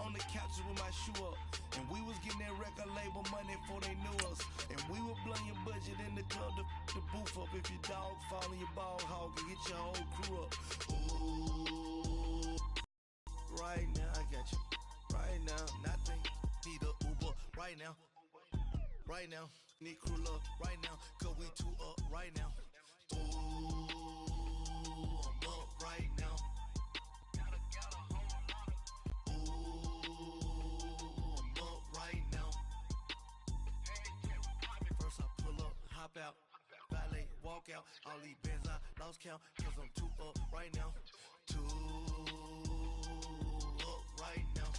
on the couches with my shoe up. And we was getting that record label money before they knew us. And we were blowing your budget in the club to the booth up. If your dog fall in your ball hog and get your whole crew up. Ooh. Right now, I got you. Right now, nothing. Need a Uber. Right now. Right now. Need crew love. Right now. Cause we two up. Right now. Ooh. I'm up right now. Out, valet, walk out, all these bands I lost count, cause I'm too up right now, too up right now.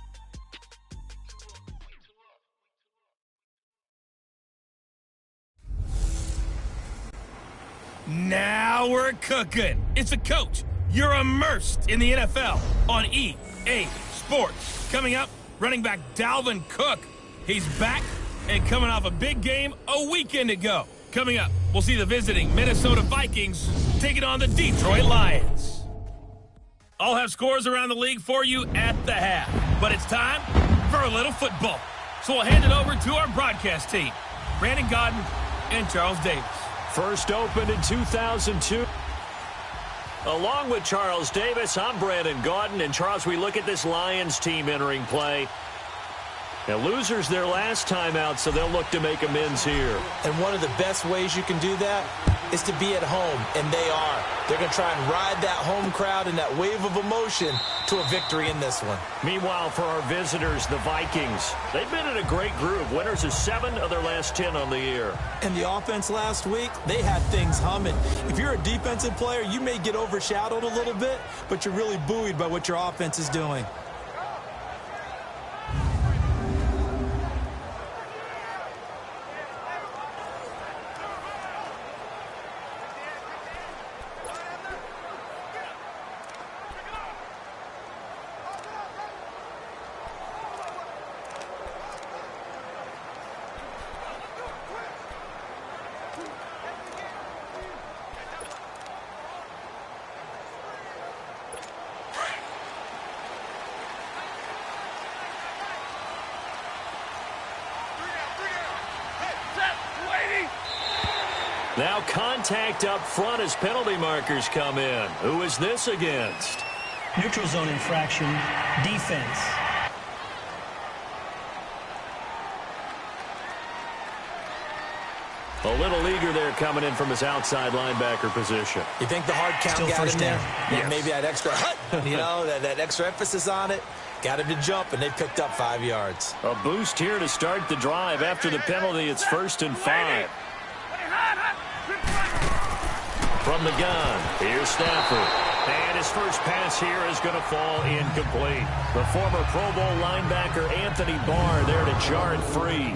Now we're cooking. It's a coach. You're immersed in the NFL on EA Sports. Coming up, running back Dalvin Cook. He's back and coming off a big game a weekend ago. Coming up, we'll see the visiting Minnesota Vikings taking on the Detroit Lions. I'll have scores around the league for you at the half. But it's time for a little football. So we'll hand it over to our broadcast team, Brandon Godden and Charles Davis. First opened in 2002. Along with Charles Davis, I'm Brandon Godden. And Charles, we look at this Lions team entering play. Now, losers their last time out, so they'll look to make amends here. And one of the best ways you can do that is to be at home, and they are. They're going to try and ride that home crowd and that wave of emotion to a victory in this one. Meanwhile, for our visitors, the Vikings, they've been in a great group. Winners of 7 of their last 10 on the year. And the offense last week, they had things humming. If you're a defensive player, you may get overshadowed a little bit, but you're really buoyed by what your offense is doing. Now contact up front as penalty markers come in. Who is this against? Neutral zone infraction, defense. A little eager there coming in from his outside linebacker position. You think the hard count Still got him there? Yes. Yeah, maybe that extra, that extra emphasis on it. Got him to jump, and they picked up 5 yards. A boost here to start the drive. After the penalty, it's 1st and 5. From the gun, here's Stafford. And his first pass here is going to fall incomplete. The former Pro Bowl linebacker Anthony Barr there to jar it free.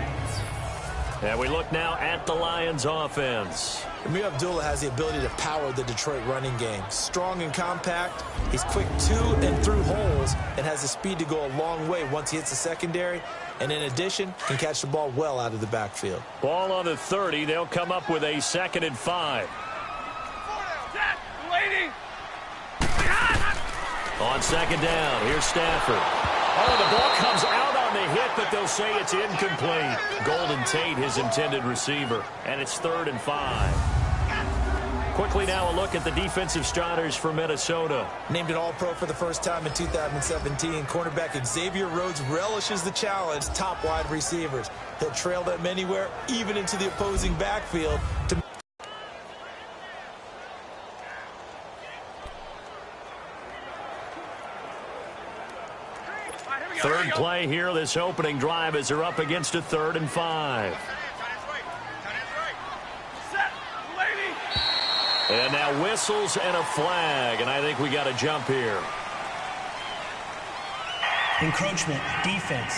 And we look now at the Lions offense. Amir Abdullah has the ability to power the Detroit running game. Strong and compact. He's quick to and through holes and has the speed to go a long way once he hits the secondary. And in addition, can catch the ball well out of the backfield. Ball on the 30. They'll come up with a 2nd and 5. On 2nd down, here's Stafford. Oh, the ball comes out on the hit, but they'll say it's incomplete. Golden Tate, his intended receiver, and it's 3rd and 5. Quickly now a look at the defensive starters for Minnesota. Named an All-Pro for the first time in 2017, cornerback Xavier Rhodes relishes the challenge, top wide receivers. He'll trail them anywhere, even into the opposing backfield. Third play here, this opening drive, as they're up against a 3rd and 5. And now whistles and a flag, and I think we got a jump here. Encroachment, defense.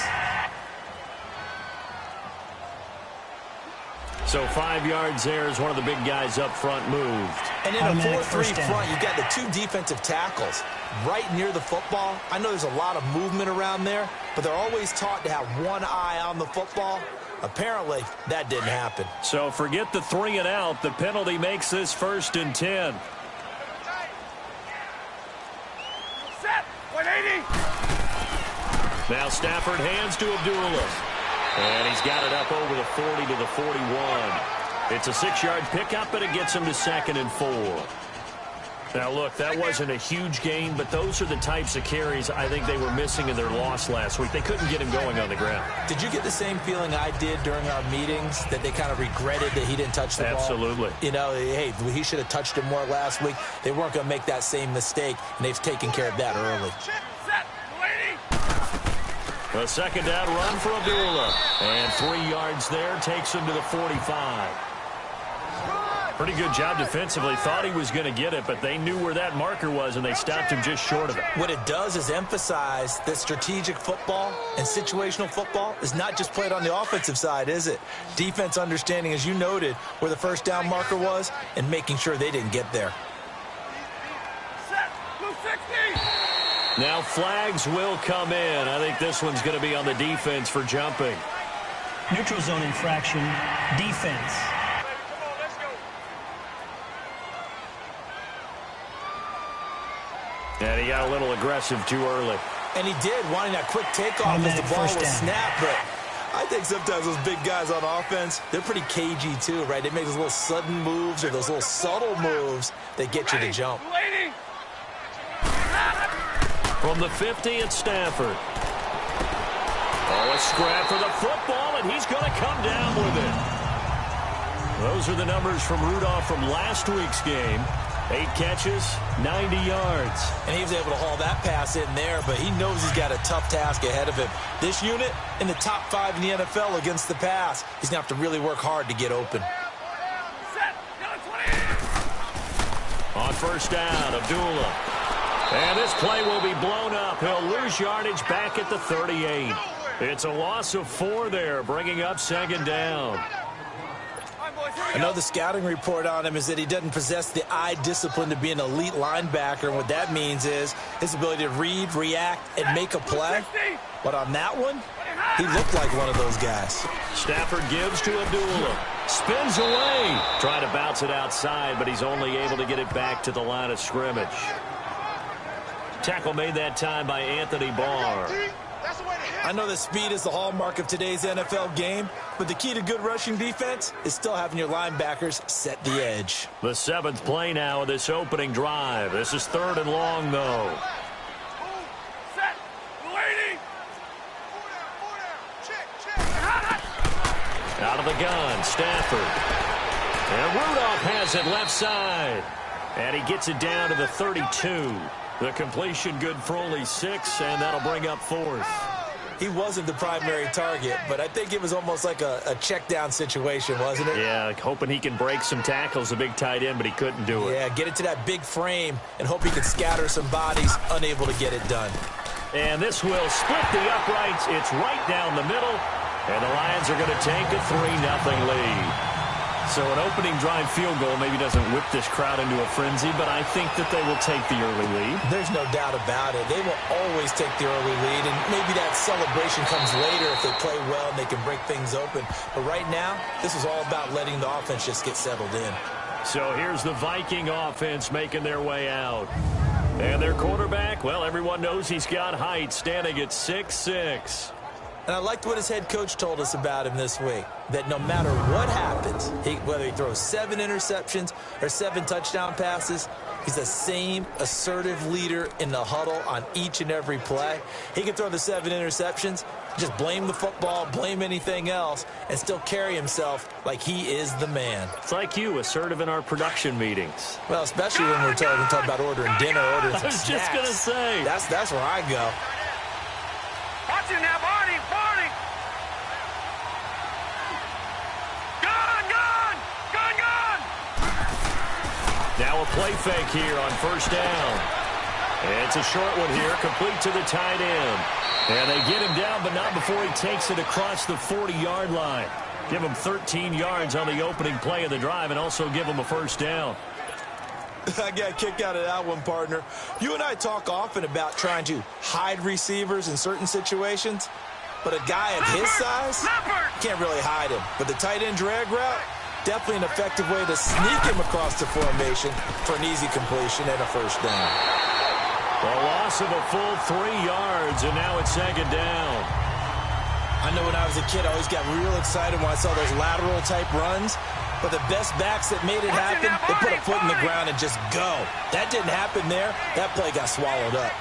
So 5 yards there as one of the big guys up front moved. And in a 4-3 front, you've got the 2 defensive tackles right near the football. I know there's a lot of movement around there, but they're always taught to have one eye on the football. Apparently, that didn't happen. So forget the 3 and out. The penalty makes this 1st and 10. Set. 180. Now Stafford hands to Abdullah. And he's got it up over the 40 to the 41. It's a 6-yard pickup, and it gets him to 2nd and 4. Now, look, that wasn't a huge gain, but those are the types of carries I think they were missing in their loss last week. They couldn't get him going on the ground. Did you get the same feeling I did during our meetings, that they kind of regretted that he didn't touch the ball? Absolutely. You know, hey, he should have touched it more last week. They weren't going to make that same mistake, and they've taken care of that early. A 2nd down run for Abdullah. And 3 yards there takes him to the 45. Pretty good job defensively. Thought he was going to get it, but they knew where that marker was, and they stopped him just short of it. What it does is emphasize that strategic football and situational football is not just played on the offensive side, is it? Defense understanding, as you noted, where the 1st down marker was and making sure they didn't get there. Now flags will come in. I think this one's going to be on the defense for jumping. Neutral zone infraction, defense. And he got a little aggressive too early. And he did, wanting that quick takeoff as the ball was snapped. But I think sometimes those big guys on offense, they're pretty cagey too, right? They make those little sudden moves or those little subtle moves that get you to jump. From the 50, it's Stafford. Oh, a scrap for the football, and he's going to come down with it. Those are the numbers from Rudolph from last week's game. 8 catches, 90 yards. And he was able to haul that pass in there, but he knows he's got a tough task ahead of him. This unit in the top 5 in the NFL against the pass. He's going to have to really work hard to get open. On 1st down, Abdullah. And this play will be blown up. He'll lose yardage back at the 38. It's a loss of 4 there, bringing up 2nd down. I know the scouting report on him is that he doesn't possess the eye discipline to be an elite linebacker. And what that means is his ability to read, react, and make a play. But on that one, he looked like one of those guys. Stafford gives to Abdullah. Spins away. Trying to bounce it outside, but he's only able to get it back to the line of scrimmage. Tackle made that time by Anthony Barr. I know that speed is the hallmark of today's NFL game, but the key to good rushing defense is still having your linebackers set the edge. The 7th play now of this opening drive. This is 3rd and long, though. Out of the gun, Stafford. And Rudolph has it left side. And he gets it down to the 32. The completion good for only 6, and that'll bring up 4th. He wasn't the primary target, but I think it was almost like a check down situation, wasn't it? Yeah, hoping he can break some tackles, a big tight end, but he couldn't do it. Yeah, get it to that big frame and hope he can scatter some bodies, unable to get it done. And this will split the uprights. It's right down the middle, and the Lions are going to take a 3-0 lead. So an opening drive field goal maybe doesn't whip this crowd into a frenzy, but I think that they will take the early lead. There's no doubt about it. They will always take the early lead, and maybe that celebration comes later if they play well and they can break things open. But right now, this is all about letting the offense just get settled in. So here's the Viking offense making their way out. And their quarterback, well, everyone knows he's got height, standing at 6'6". And I liked what his head coach told us about him this week, that no matter what happens, whether he throws 7 interceptions or 7 touchdown passes, he's the same assertive leader in the huddle on each and every play. He can throw the 7 interceptions, just blame the football, blame anything else, and still carry himself like he is the man. It's like you, assertive in our production meetings. Well, especially when we're talking about ordering dinner, ordering some snacks. I was just going to say. That's where I go. Watching that body. Now a play fake here on 1st down. It's a short one here, complete to the tight end. And they get him down, but not before he takes it across the 40-yard line. Give him 13 yards on the opening play of the drive and also give him a 1st down. I got a kick out of that one, partner. You and I talk often about trying to hide receivers in certain situations, but a guy at his size can't really hide him. But the tight end drag route, definitely an effective way to sneak him across the formation for an easy completion and a 1st down. A loss of a full 3 yards, and now it's second down. I know when I was a kid, I always got real excited when I saw those lateral-type runs. But the best backs that made it happen, they put a foot in the ground and just go. That didn't happen there. That play got swallowed up.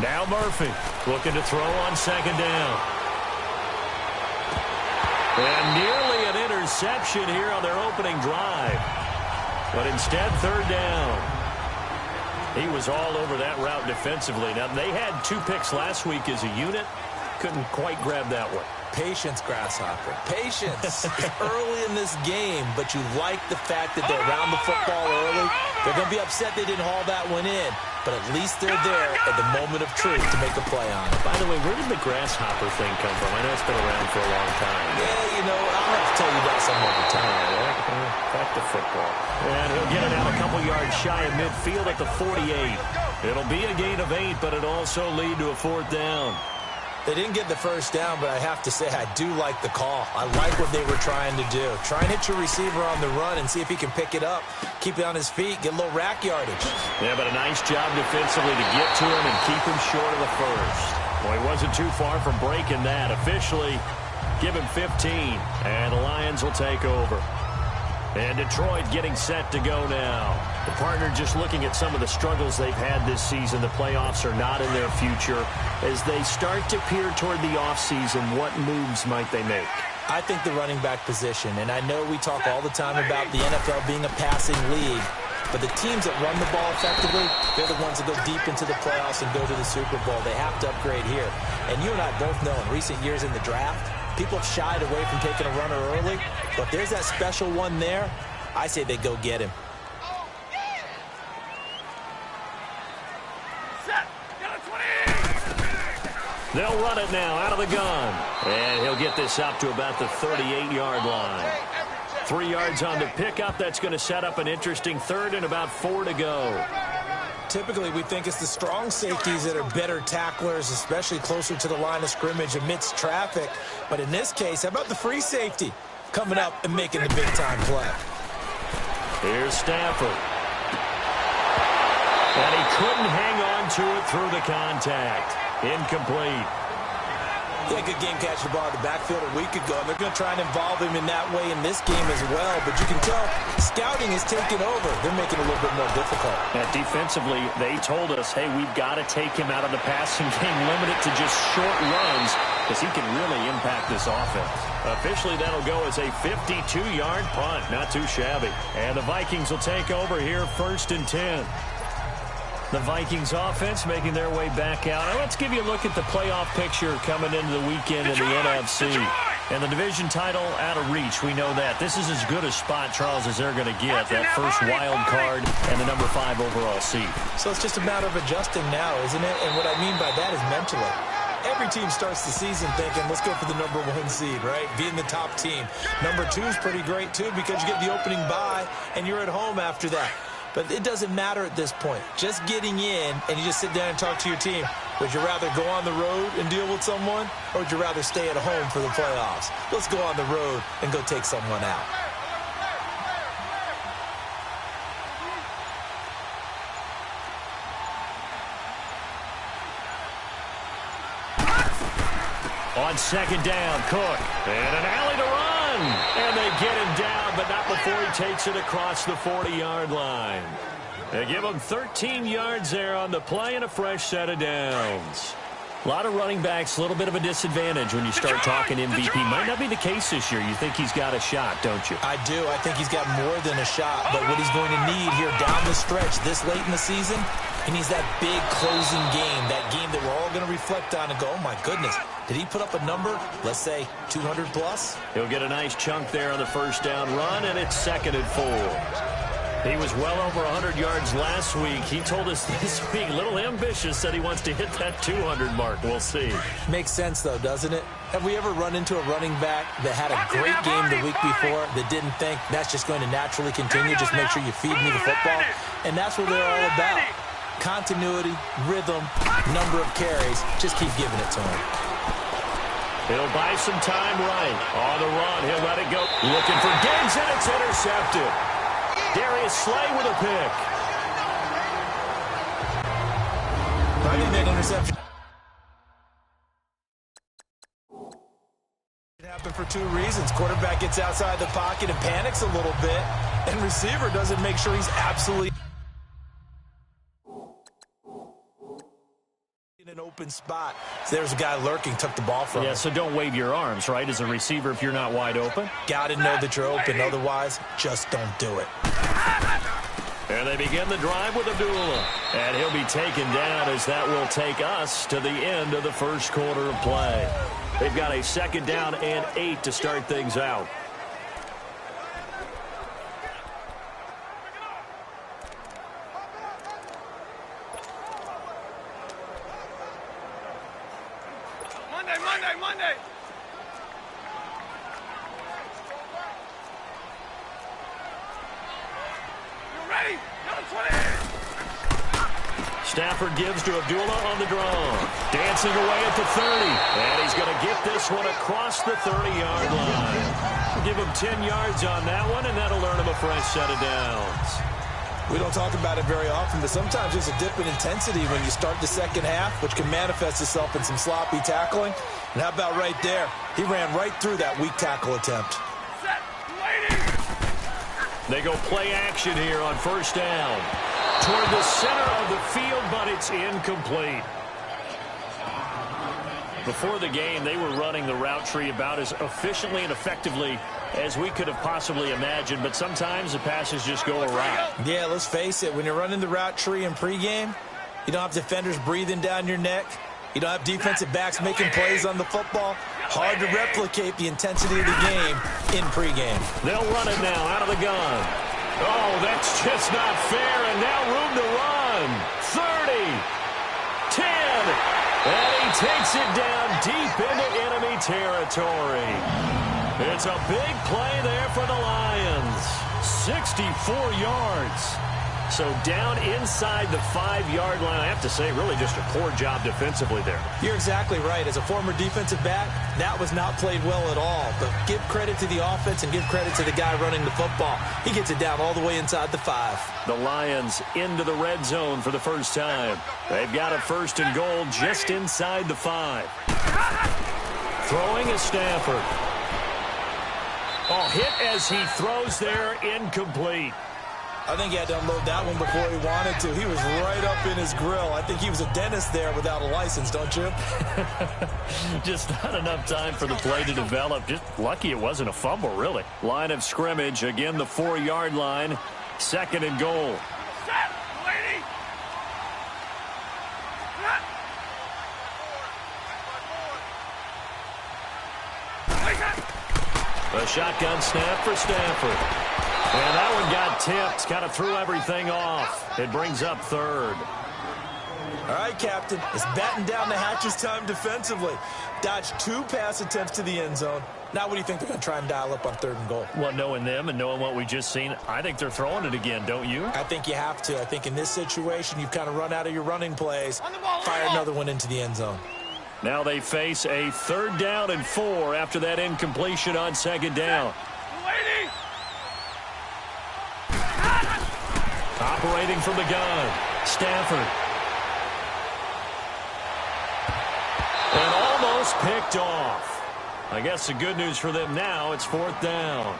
Now Murphy looking to throw on second down. And nearly an interception here on their opening drive. But instead, third down. He was all over that route defensively. Now, they had 2 picks last week as a unit. Couldn't quite grab that one. Patience, Grasshopper. Patience. It's early in this game, but you like the fact that they're around the football early. They're going to be upset they didn't haul that one in, but at least they're there at the moment of truth to make a play on it. By the way, where did the Grasshopper thing come from? I know it's been around for a long time. Yeah, you know, I'll have to tell you about some other time. Back to football. And he'll get it out a couple yards shy of midfield at the 48. It'll be a gain of 8, but it'll also lead to a 4th down. They didn't get the first down, but I have to say I do like the call. I like what they were trying to do. Try and hit your receiver on the run and see if he can pick it up. Keep it on his feet, get a little rack yardage. Yeah, but a nice job defensively to get to him and keep him short of the first. Well, he wasn't too far from breaking that. Officially, give him 15, and the Lions will take over. And Detroit getting set to go now. The partner just looking at some of the struggles they've had this season. The playoffs are not in their future. As they start to peer toward the offseason, what moves might they make? I think the running back position, and I know we talk all the time about the NFL being a passing league, but the teams that run the ball effectively, they're the ones that go deep into the playoffs and go to the Super Bowl. They have to upgrade here. And you and I both know in recent years in the draft, people have shied away from taking a runner early, but there's that special one there. I say they go get him. They'll run it now out of the gun. And he'll get this up to about the 38-yard line. 3 yards on the pickup. That's going to set up an interesting 3rd and about 4 to go. Typically, we think it's the strong safeties that are better tacklers, especially closer to the line of scrimmage amidst traffic. But in this case, how about the free safety coming up and making the big-time play? Here's Stafford. And he couldn't hang on to it through the contact. Incomplete. He had a good game catching the ball in the backfield a week ago, and they're going to try and involve him in that way in this game as well. But you can tell scouting is taking over. They're making it a little bit more difficult. Now, defensively, they told us, hey, we've got to take him out of the passing game, limit it to just short runs, because he can really impact this offense. Officially, that'll go as a 52-yard punt. Not too shabby. And the Vikings will take over here, 1st and 10. The Vikings offense making their way back out. Now let's give you a look at the playoff picture coming into the weekend in the NFC. And the division title out of reach. We know that. This is as good a spot, Charles, as they're going to get. That first wild card and the number 5 overall seed. So it's just a matter of adjusting now, isn't it? And what I mean by that is mentally. Every team starts the season thinking, let's go for the number 1 seed, right? Being the top team. Number 2 is pretty great, too, because you get the opening bye, and you're at home after that. But it doesn't matter at this point. Just getting in, and you just sit down and talk to your team. Would you rather go on the road and deal with someone, or would you rather stay at home for the playoffs? Let's go on the road and go take someone out. On second down, Cook. And an alley to run. And they get him down, but not before he takes it across the 40-yard line. They give him 13 yards there on the play and a fresh set of downs. A lot of running backs, a little bit of a disadvantage when you start talking MVP. Might not be the case this year. You think he's got a shot, don't you? I do. I think he's got more than a shot. But what he's going to need here down the stretch this late in the season, he needs that big closing game, that game that we're all going to reflect on and go, oh, my goodness, did he put up a number, let's say 200 plus? He'll get a nice chunk there on the first down run, and it's 2nd and 4. He was well over 100 yards last week. He told us this week, a little ambitious, said he wants to hit that 200 mark. We'll see. Makes sense, though, doesn't it? Have we ever run into a running back that had a great game the week before that didn't think that's just going to naturally continue, just make sure you feed me the football? And that's what they're all about. Continuity, rhythm, number of carries. Just keep giving it to him. He'll buy some time right. On the run, he'll let it go. Looking for Diggs, and it's intercepted. Darius Slay with a pick. I think that interception happened for two reasons. Quarterback gets outside the pocket and panics a little bit, and receiver doesn't make sure he's absolutely in an open spot. So there's a guy lurking, took the ball from him. Yeah, so don't wave your arms, right, as a receiver if you're not wide open. Got to know that you're open. Otherwise, just don't do it. And they begin the drive with Abdullah. And he'll be taken down as that will take us to the end of the first quarter of play. They've got a 2nd down and 8 to start things out. Monday. You ready? Number 20. Stafford gives to Abdullah on the draw. Dancing away at the 30. And he's going to get this one across the 30-yard line. Give him 10 yards on that one, and that'll earn him a fresh set of downs. We don't talk about it very often, but sometimes there's a dip in intensity when you start the second half, which can manifest itself in some sloppy tackling. And how about right there? He ran right through that weak tackle attempt. Set. Waiting. They go play action here on 1st down. Toward the center of the field, but it's incomplete. Before the game, they were running the route tree about as efficiently and effectively as we could have possibly imagined, but sometimes the passes just go awry. Yeah, let's face it. When you're running the route tree in pregame, you don't have defenders breathing down your neck. You don't have defensive backs making plays on the football. Hard to replicate the intensity of the game in pregame. They'll run it now out of the gun. Oh, that's just not fair, and now room to run. 30, 10, and he takes it down deep into enemy territory. It's a big play there for the Lions. 64 yards. So down inside the 5-yard line. I have to say, really just a poor job defensively there. You're exactly right. As a former defensive back, that was not played well at all. But give credit to the offense and give credit to the guy running the football. He gets it down all the way inside the 5. The Lions into the red zone for the first time. They've got a 1st and goal just inside the 5. Throwing is Stafford. Oh, hit as he throws there, incomplete. I think he had to unload that one before he wanted to. He was right up in his grill. I think he was a dentist there without a license, don't you? Just not enough time for the play to develop. Just lucky it wasn't a fumble, really. Line of scrimmage, again the 4-yard line. 2nd and goal. Set. Waiting. A shotgun snap for Stafford. And that one got tipped, kind of threw everything off. It brings up 3rd. All right, Captain. It's batten down the hatches time defensively. Dodged 2 pass attempts to the end zone. Now what do you think they're going to try and dial up on 3rd and goal? Well, knowing them and knowing what we just seen, I think they're throwing it again, don't you? I think you have to. I think in this situation, you've kind of run out of your running plays. Fire another one into the end zone. Now they face a 3rd down and 4 after that incompletion on 2nd down. Waiting. Operating from the gun, Stafford. And almost picked off. I guess the good news for them now, it's 4th down.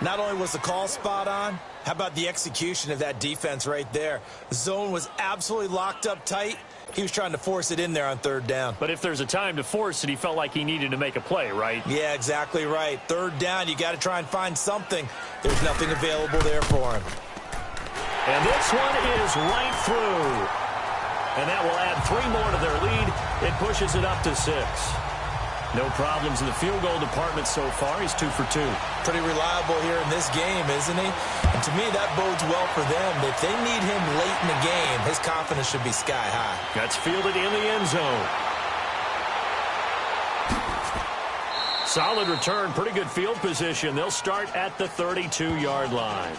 Not only was the call spot on, how about the execution of that defense right there? The zone was absolutely locked up tight. He was trying to force it in there on 3rd down. But if there's a time to force it, he felt like he needed to make a play, right? Yeah, exactly right. 3rd down, you got to try and find something. There's nothing available there for him. And this one is right through. And that will add 3 more to their lead. It pushes it up to 6. No problems in the field goal department so far. He's 2 for 2. Pretty reliable here in this game, isn't he? And to me, that bodes well for them. If they need him late in the game, his confidence should be sky high. That's fielded in the end zone. Solid return, pretty good field position. They'll start at the 32-yard line.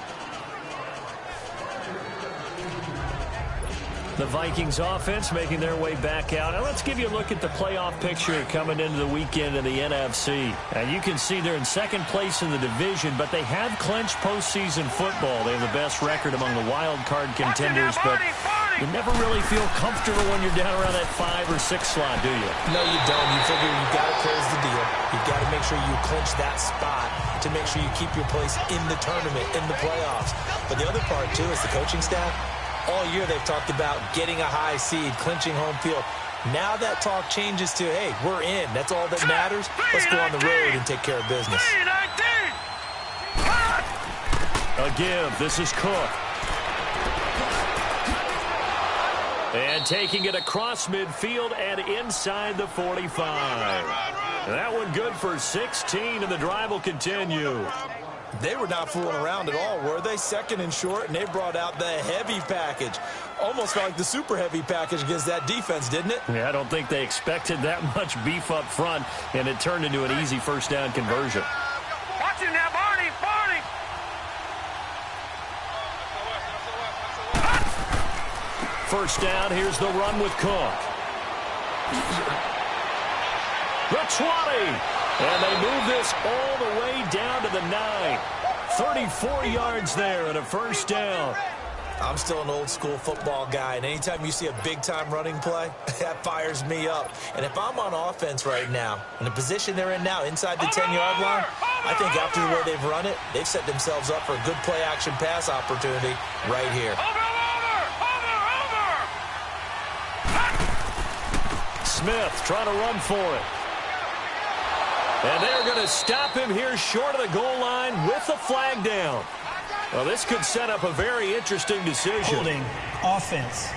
The Vikings offense making their way back out. Now let's give you a look at the playoff picture coming into the weekend in the NFC. And you can see they're in second place in the division, but they have clinched postseason football. They have the best record among the wild card contenders, but you never really feel comfortable when you're down around that 5 or 6 slot, do you? No, you don't. You figure you've got to close the deal. You've got to make sure you clinch that spot to make sure you keep your place in the tournament, in the playoffs. But the other part, too, is the coaching staff. All year they've talked about getting a high seed, clinching home field. Now that talk changes to, hey, we're in. That's all that matters. Let's go on the road and take care of business. A give. This is Cook. And taking it across midfield and inside the 45. That one good for 16, and the drive will continue. They were not fooling around at all, were they? Second and short, and they brought out the heavy package. Almost felt like the super heavy package against that defense, didn't it? Yeah, I don't think they expected that much beef up front, and it turned into an easy first down conversion. Watch him now, Barney! Barney! First down, here's the run with Cook. The 20. And they move this all the way down to the 9. 34 yards there and a first down. I'm still an old-school football guy, and anytime you see a big-time running play, that fires me up. And if I'm on offense right now, in the position they're in now, inside the 10-yard line, I think after the way they've run it, they've set themselves up for a good play-action pass opportunity right here. Smith trying to run for it. And they're going to stop him here short of the goal line with the flag down. Well, this could set up a very interesting decision. Holding offense.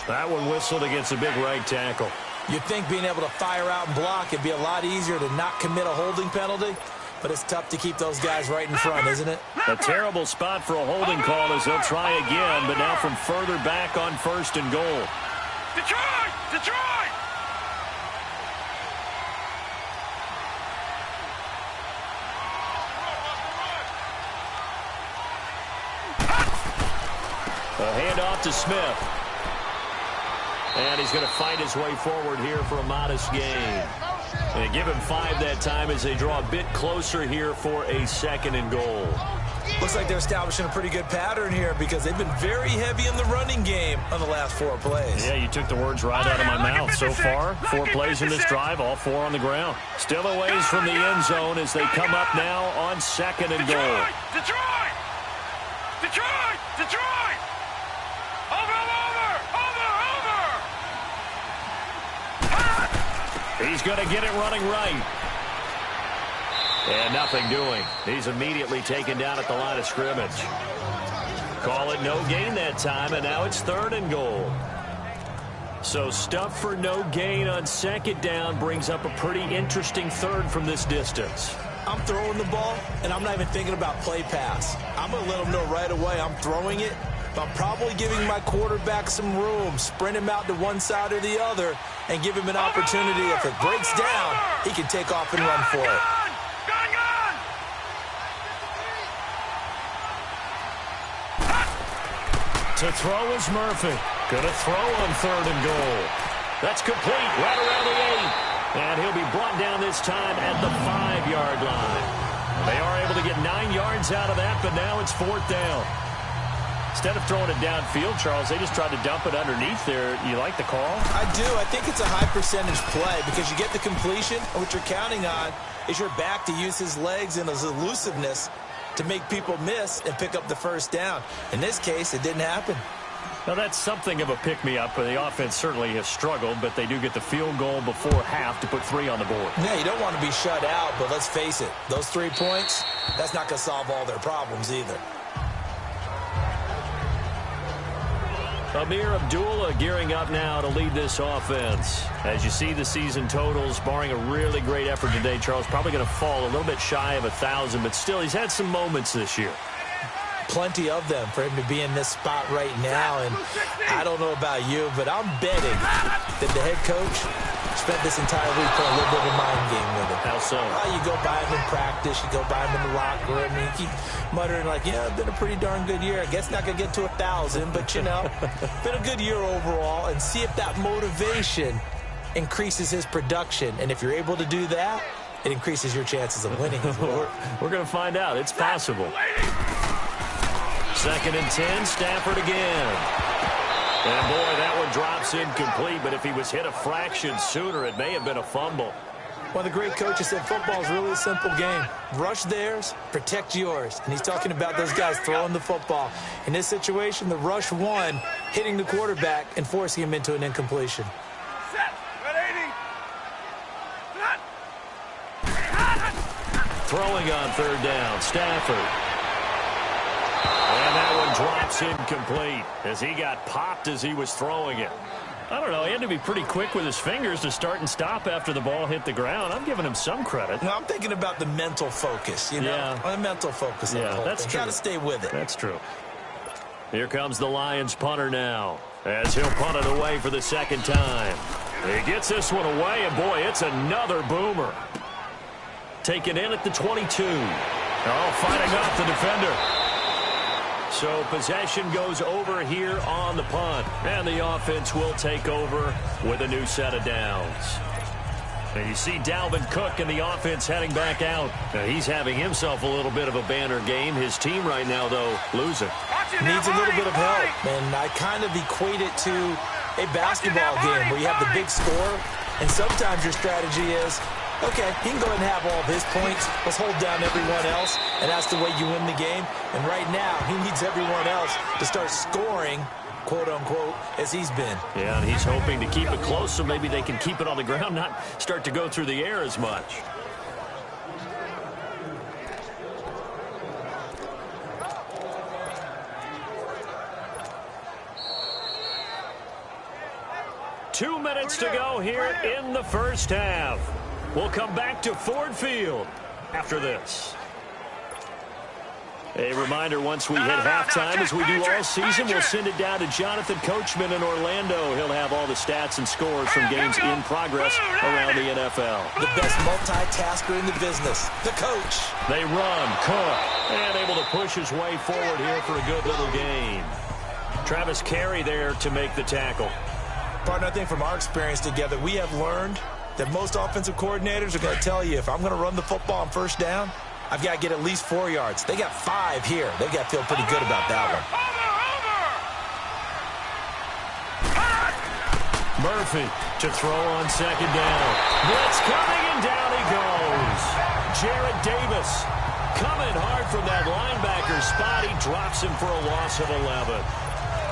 That one whistled against a big right tackle. You'd think being able to fire out and block it'd be a lot easier to not commit a holding penalty, but it's tough to keep those guys right in front, isn't it? A terrible spot for a holding call as they'll try again, but now from further back on first and goal. Detroit! Detroit! A handoff to Smith. And he's going to fight his way forward here for a modest gain. And give him 5 that time as they draw a bit closer here for a second and goal. Looks like they're establishing a pretty good pattern here because they've been very heavy in the running game on the last 4 plays. Yeah, you took the words right out of my mouth. So far, 4 plays in this drive, all 4 on the ground. Still a ways from the end zone as they come up now on second and goal. Detroit! Detroit! Detroit! Over! He's going to get it running right. And nothing doing. He's immediately taken down at the line of scrimmage. Call it no gain that time, and now it's third and goal. So stuff for no gain on second down brings up a pretty interesting third from this distance. I'm throwing the ball, and I'm not even thinking about play pass. I'm going to let them know right away I'm throwing it, but I'm probably giving my quarterback some room, sprint him out to one side or the other, and give him an opportunity. If it breaks down, he can take off and run for it. To throw is Murphy. Gonna throw on third and goal. That's complete right around the 8. And he'll be brought down this time at the 5-yard line. They are able to get 9 yards out of that, but now it's 4th down. Instead of throwing it downfield, Charles, they just tried to dump it underneath there. You like the call? I do. I think it's a high-percentage play because you get the completion, and what you're counting on is your back to use his legs and his elusiveness to make people miss and pick up the first down. In this case, it didn't happen. Now, that's something of a pick-me-up. The offense certainly has struggled, but they do get the field goal before half to put 3 on the board. Yeah, you don't want to be shut out, but let's face it, those 3 points, that's not going to solve all their problems either. Amir Abdullah gearing up now to lead this offense. As you see the season totals, barring a really great effort today, Charles, probably going to fall a little bit shy of 1,000, but still, he's had some moments this year. Plenty of them for him to be in this spot right now, and I don't know about you, but I'm betting that the head coach spent this entire week playing a little bit of a mind game with him. How so? You go by him in practice. You go by him in the locker room. And you keep muttering like, yeah, it's been a pretty darn good year. I guess not going to get to 1,000, but, you know, been a good year overall. And see if that motivation increases his production. And if you're able to do that, it increases your chances of winning as well. We're going to find out. It's possible. 2nd and 10, Stafford again. And, boy, that one drops incomplete, but if he was hit a fraction sooner, it may have been a fumble. One of the great coaches said football is really a simple game. Rush theirs, protect yours. And he's talking about those guys throwing the football. In this situation, the rush won, hitting the quarterback and forcing him into an incompletion. Throwing on 3rd down, Stafford. And that one drops incomplete as he got popped as he was throwing it. I don't know. He had to be pretty quick with his fingers to start and stop after the ball hit the ground. I'm giving him some credit. No, I'm thinking about the mental focus, you know? Yeah. The mental focus of the whole that's thing. true. Got to stay with it. That's true. Here comes the Lions punter now as he'll punt it away for the 2nd time. He gets this one away, and, boy, it's another boomer. Taken in at the 22. Oh, fighting off the defender. So possession goes over here on the punt. And the offense will take over with a new set of downs. And you see Dalvin Cook and the offense heading back out. Now he's having himself a little bit of a banner game. His team right now, though, losing. Needs a little bit of help. And I kind of equate it to a basketball game where you have the big score. And sometimes your strategy is, okay, he can go ahead and have all of his points. Let's hold down everyone else, and that's the way you win the game. And right now, he needs everyone else to start scoring, quote-unquote, as he's been. Yeah, and he's hoping to keep it close so maybe they can keep it on the ground, not start to go through the air as much. Two minutes to go here in the first half. We'll come back to Ford Field after this. A reminder, once we hit halftime, as we do all season, we'll send it down to Jonathan Coachman in Orlando. He'll have all the stats and scores from games in progress around the NFL. The best multitasker in the business, the coach. They run, Cook, and able to push his way forward here for a good little gain. Travis Carey there to make the tackle. Partner, I think from our experience together, we have learned that most offensive coordinators are going to tell you, if I'm going to run the football on 1st down, I've got to get at least 4 yards. They got 5 here. They've got to feel pretty good about that one. Murphy to throw on 2nd down. Blitz coming, and down he goes. Jarrett Davis coming hard from that linebacker spot. He drops him for a loss of 11.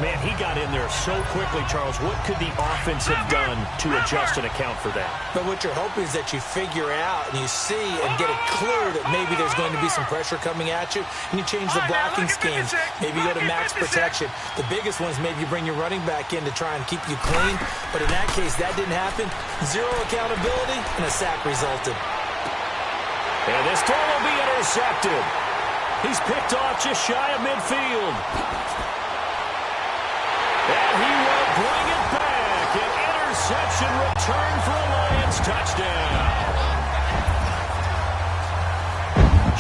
Man, he got in there so quickly, Charles. What could the offense have done to adjust and account for that? But what you're hoping is that you figure out and you see and get a clue that maybe there's going to be some pressure coming at you, and you change the blocking schemes. Maybe you go to max protection. The biggest one is maybe you bring your running back in to try and keep you clean. But in that case, that didn't happen. 0 accountability, and a sack resulted. And this throw will be intercepted. He's picked off just shy of midfield. And he will bring it back. An interception return for a Lions touchdown.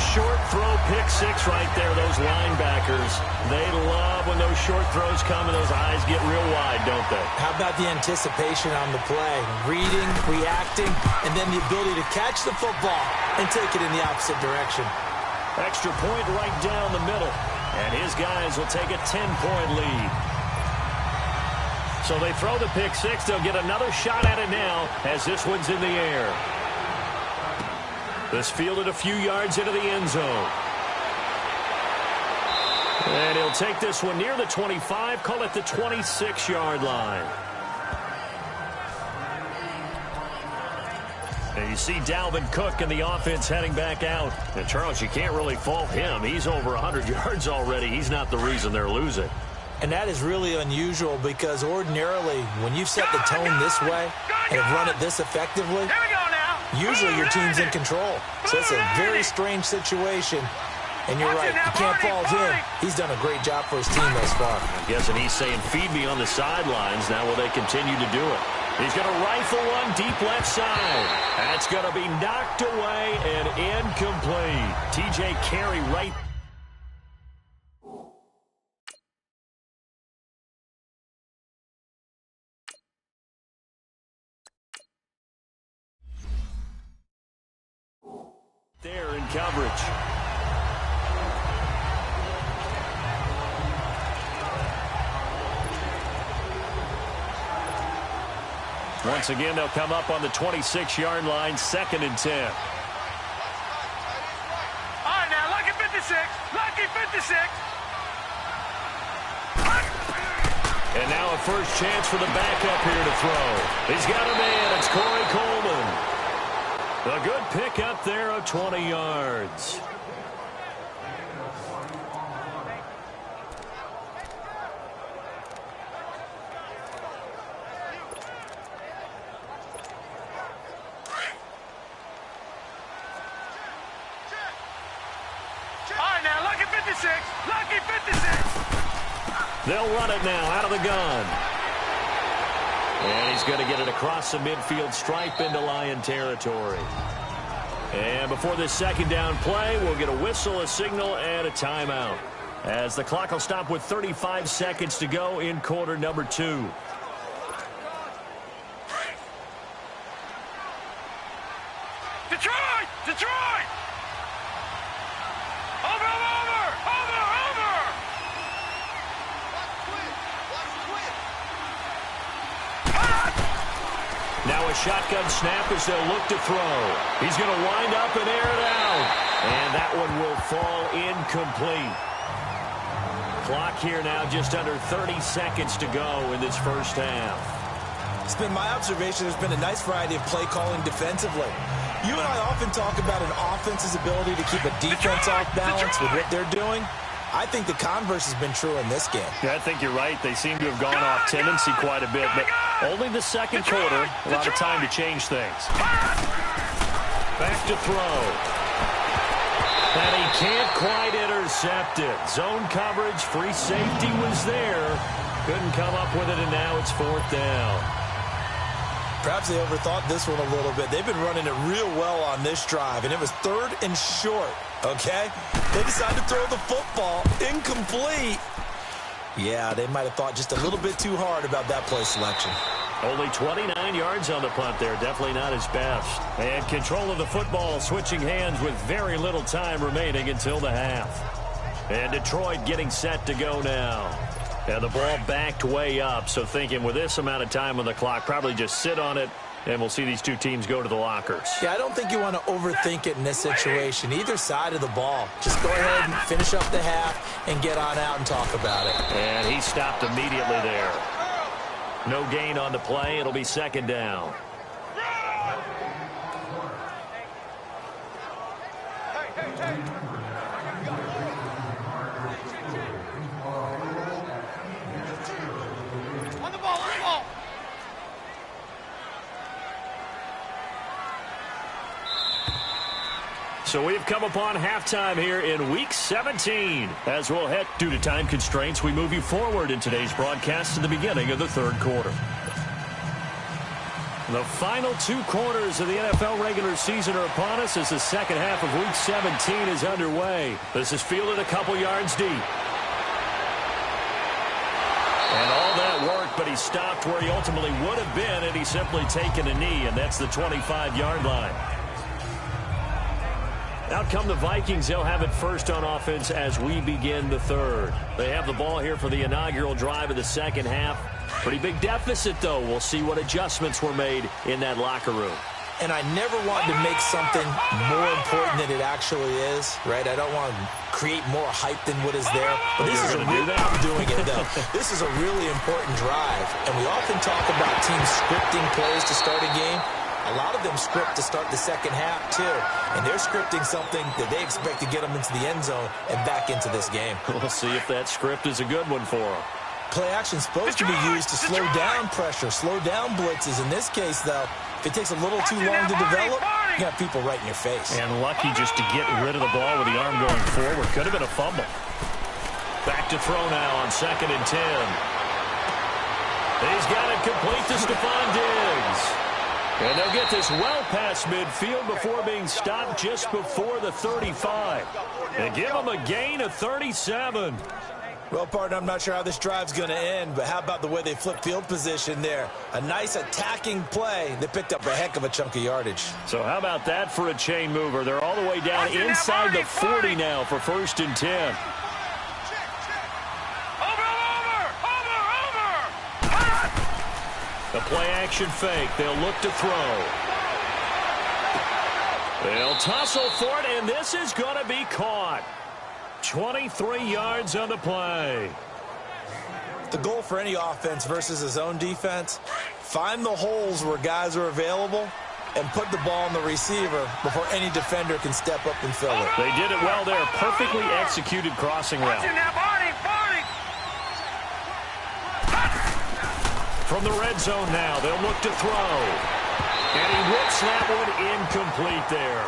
Short throw, pick 6 right there. Those linebackers, they love when those short throws come and those eyes get real wide, don't they? How about the anticipation on the play? Reading, reacting, and then the ability to catch the football and take it in the opposite direction. Extra point right down the middle. And his guys will take a 10-point lead. So they throw the pick 6. They'll get another shot at it now as this one's in the air. This fielded a few yards into the end zone. And he'll take this one near the 25, call it the 26-yard line. And you see Dalvin Cook and the offense heading back out. And, Charles, you can't really fault him. He's over 100 yards already. He's not the reason they're losing. And that is really unusual because ordinarily when you've set the tone this way and have run it this effectively, usually your team's in control. So it's a very strange situation. And you're right, you can't fault him. He's done a great job for his team thus far. I'm guessing he's saying, feed me on the sidelines. Now will they continue to do it? He's going to rifle one deep left side. That's going to be knocked away and incomplete. T.J. Carey right. There in coverage. Once again, they'll come up on the 26-yard line, 2nd and 10. All right, now, lucky 56. Lucky 56. And now a first chance for the backup here to throw. He's got a man. It's Corey Coleman. A good pickup there of 20 yards. Lucky 56. Lucky 56. They'll run it now out of the gun. And he's going to get it across the midfield stripe into Lion territory. And before this second down play, we'll get a whistle, a signal, and a timeout, as the clock will stop with 35 seconds to go in quarter number 2. Detroit! Detroit! Over, over, over, over! Now a shotgun snap as they'll look to throw. He's going to wind up and air it out. And that one will fall incomplete. Clock here now just under 30 seconds to go in this first half. It's been my observation there's been a nice variety of play calling defensively. You and I often talk about an offense's ability to keep a defense off balance with what they're doing. I think the converse has been true in this game. Yeah, I think you're right. They seem to have gone off tendency quite a bit, but only the second quarter, a lot of time to change things. Back to throw. And he can't quite intercept it. Zone coverage, free safety was there. Couldn't come up with it, and now it's 4th down. Perhaps they overthought this one a little bit. They've been running it real well on this drive, and it was 3rd and short, okay? They decided to throw the football incomplete. Yeah, they might have thought just a little bit too hard about that play selection. Only 29 yards on the punt there. Definitely not his best. And control of the football switching hands with very little time remaining until the half. And Detroit getting set to go now. And the ball backed way up, so thinking with this amount of time on the clock, probably just sit on it, and we'll see these two teams go to the lockers. Yeah, I don't think you want to overthink it in this situation, either side of the ball. Just go ahead and finish up the half and get on out and talk about it. And he stopped immediately there. No gain on the play. It'll be 2nd down. So we've come upon halftime here in Week 17. As we'll head due to time constraints, we move you forward in today's broadcast to the beginning of the 3rd quarter. The final 2 quarters of the NFL regular season are upon us as the second half of Week 17 is underway. This is fielded a couple yards deep. And all that worked, but he stopped where he ultimately would have been had he simply taken a knee, and that's the 25-yard line. Out come the Vikings. They'll have it first on offense as we begin the 3rd. They have the ball here for the inaugural drive of the second half. Pretty big deficit, though. We'll see what adjustments were made in that locker room. And I never want to make something more important than it actually is, right? I don't want to create more hype than what is there. But this is a real, I'm doing it, though. This is a really important drive. And we often talk about teams scripting plays to start a game. A lot of them script to start the second half, too. And they're scripting something that they expect to get them into the end zone and back into this game. We'll see if that script is a good one for them. Play action is supposed to be used to slow down pressure, slow down blitzes. In this case, though, if it takes a little too long to develop, you got people right in your face. And lucky just to get rid of the ball with the arm going forward. Could have been a fumble. Back to throw now on 2nd and 10. He's got it complete to Stephon Diggs. And they'll get this well past midfield before being stopped just before the 35. And give them a gain of 37. Well, partner, I'm not sure how this drive's going to end, but how about the way they flip field position there? A nice attacking play. They picked up a heck of a chunk of yardage. So how about that for a chain mover? They're all the way down inside the 40 now for 1st and 10. The play-action fake. They'll look to throw. They'll tussle for it, and this is going to be caught. 23 yards on the play. The goal for any offense versus his own defense, find the holes where guys are available and put the ball on the receiver before any defender can step up and fill it. They did it well there. Perfectly executed crossing route. From the red zone now, they'll look to throw. And he whips that one incomplete there.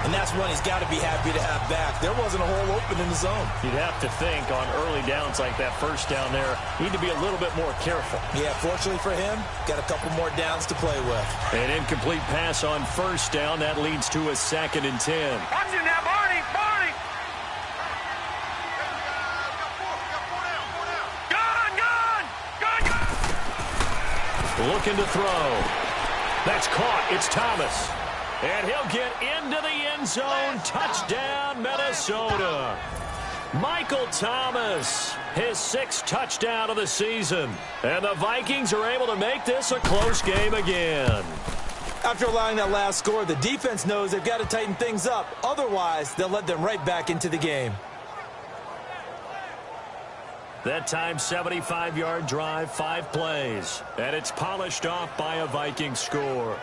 And that's one he's got to be happy to have back. There wasn't a hole open in the zone. You'd have to think on early downs like that first down there, need to be a little bit more careful. Yeah, fortunately for him, got a couple more downs to play with. An incomplete pass on 1st down. That leads to a 2nd and 10. Watch it now, Barney! Barney! Gun! Looking to throw. That's caught. It's Thomas. And he'll get into the end zone. Touchdown, Minnesota. Michael Thomas, his 6th touchdown of the season. And the Vikings are able to make this a close game again. After allowing that last score, the defense knows they've got to tighten things up. Otherwise, they'll let them right back into the game. That time, 75-yard drive, 5 plays. And it's polished off by a Vikings score.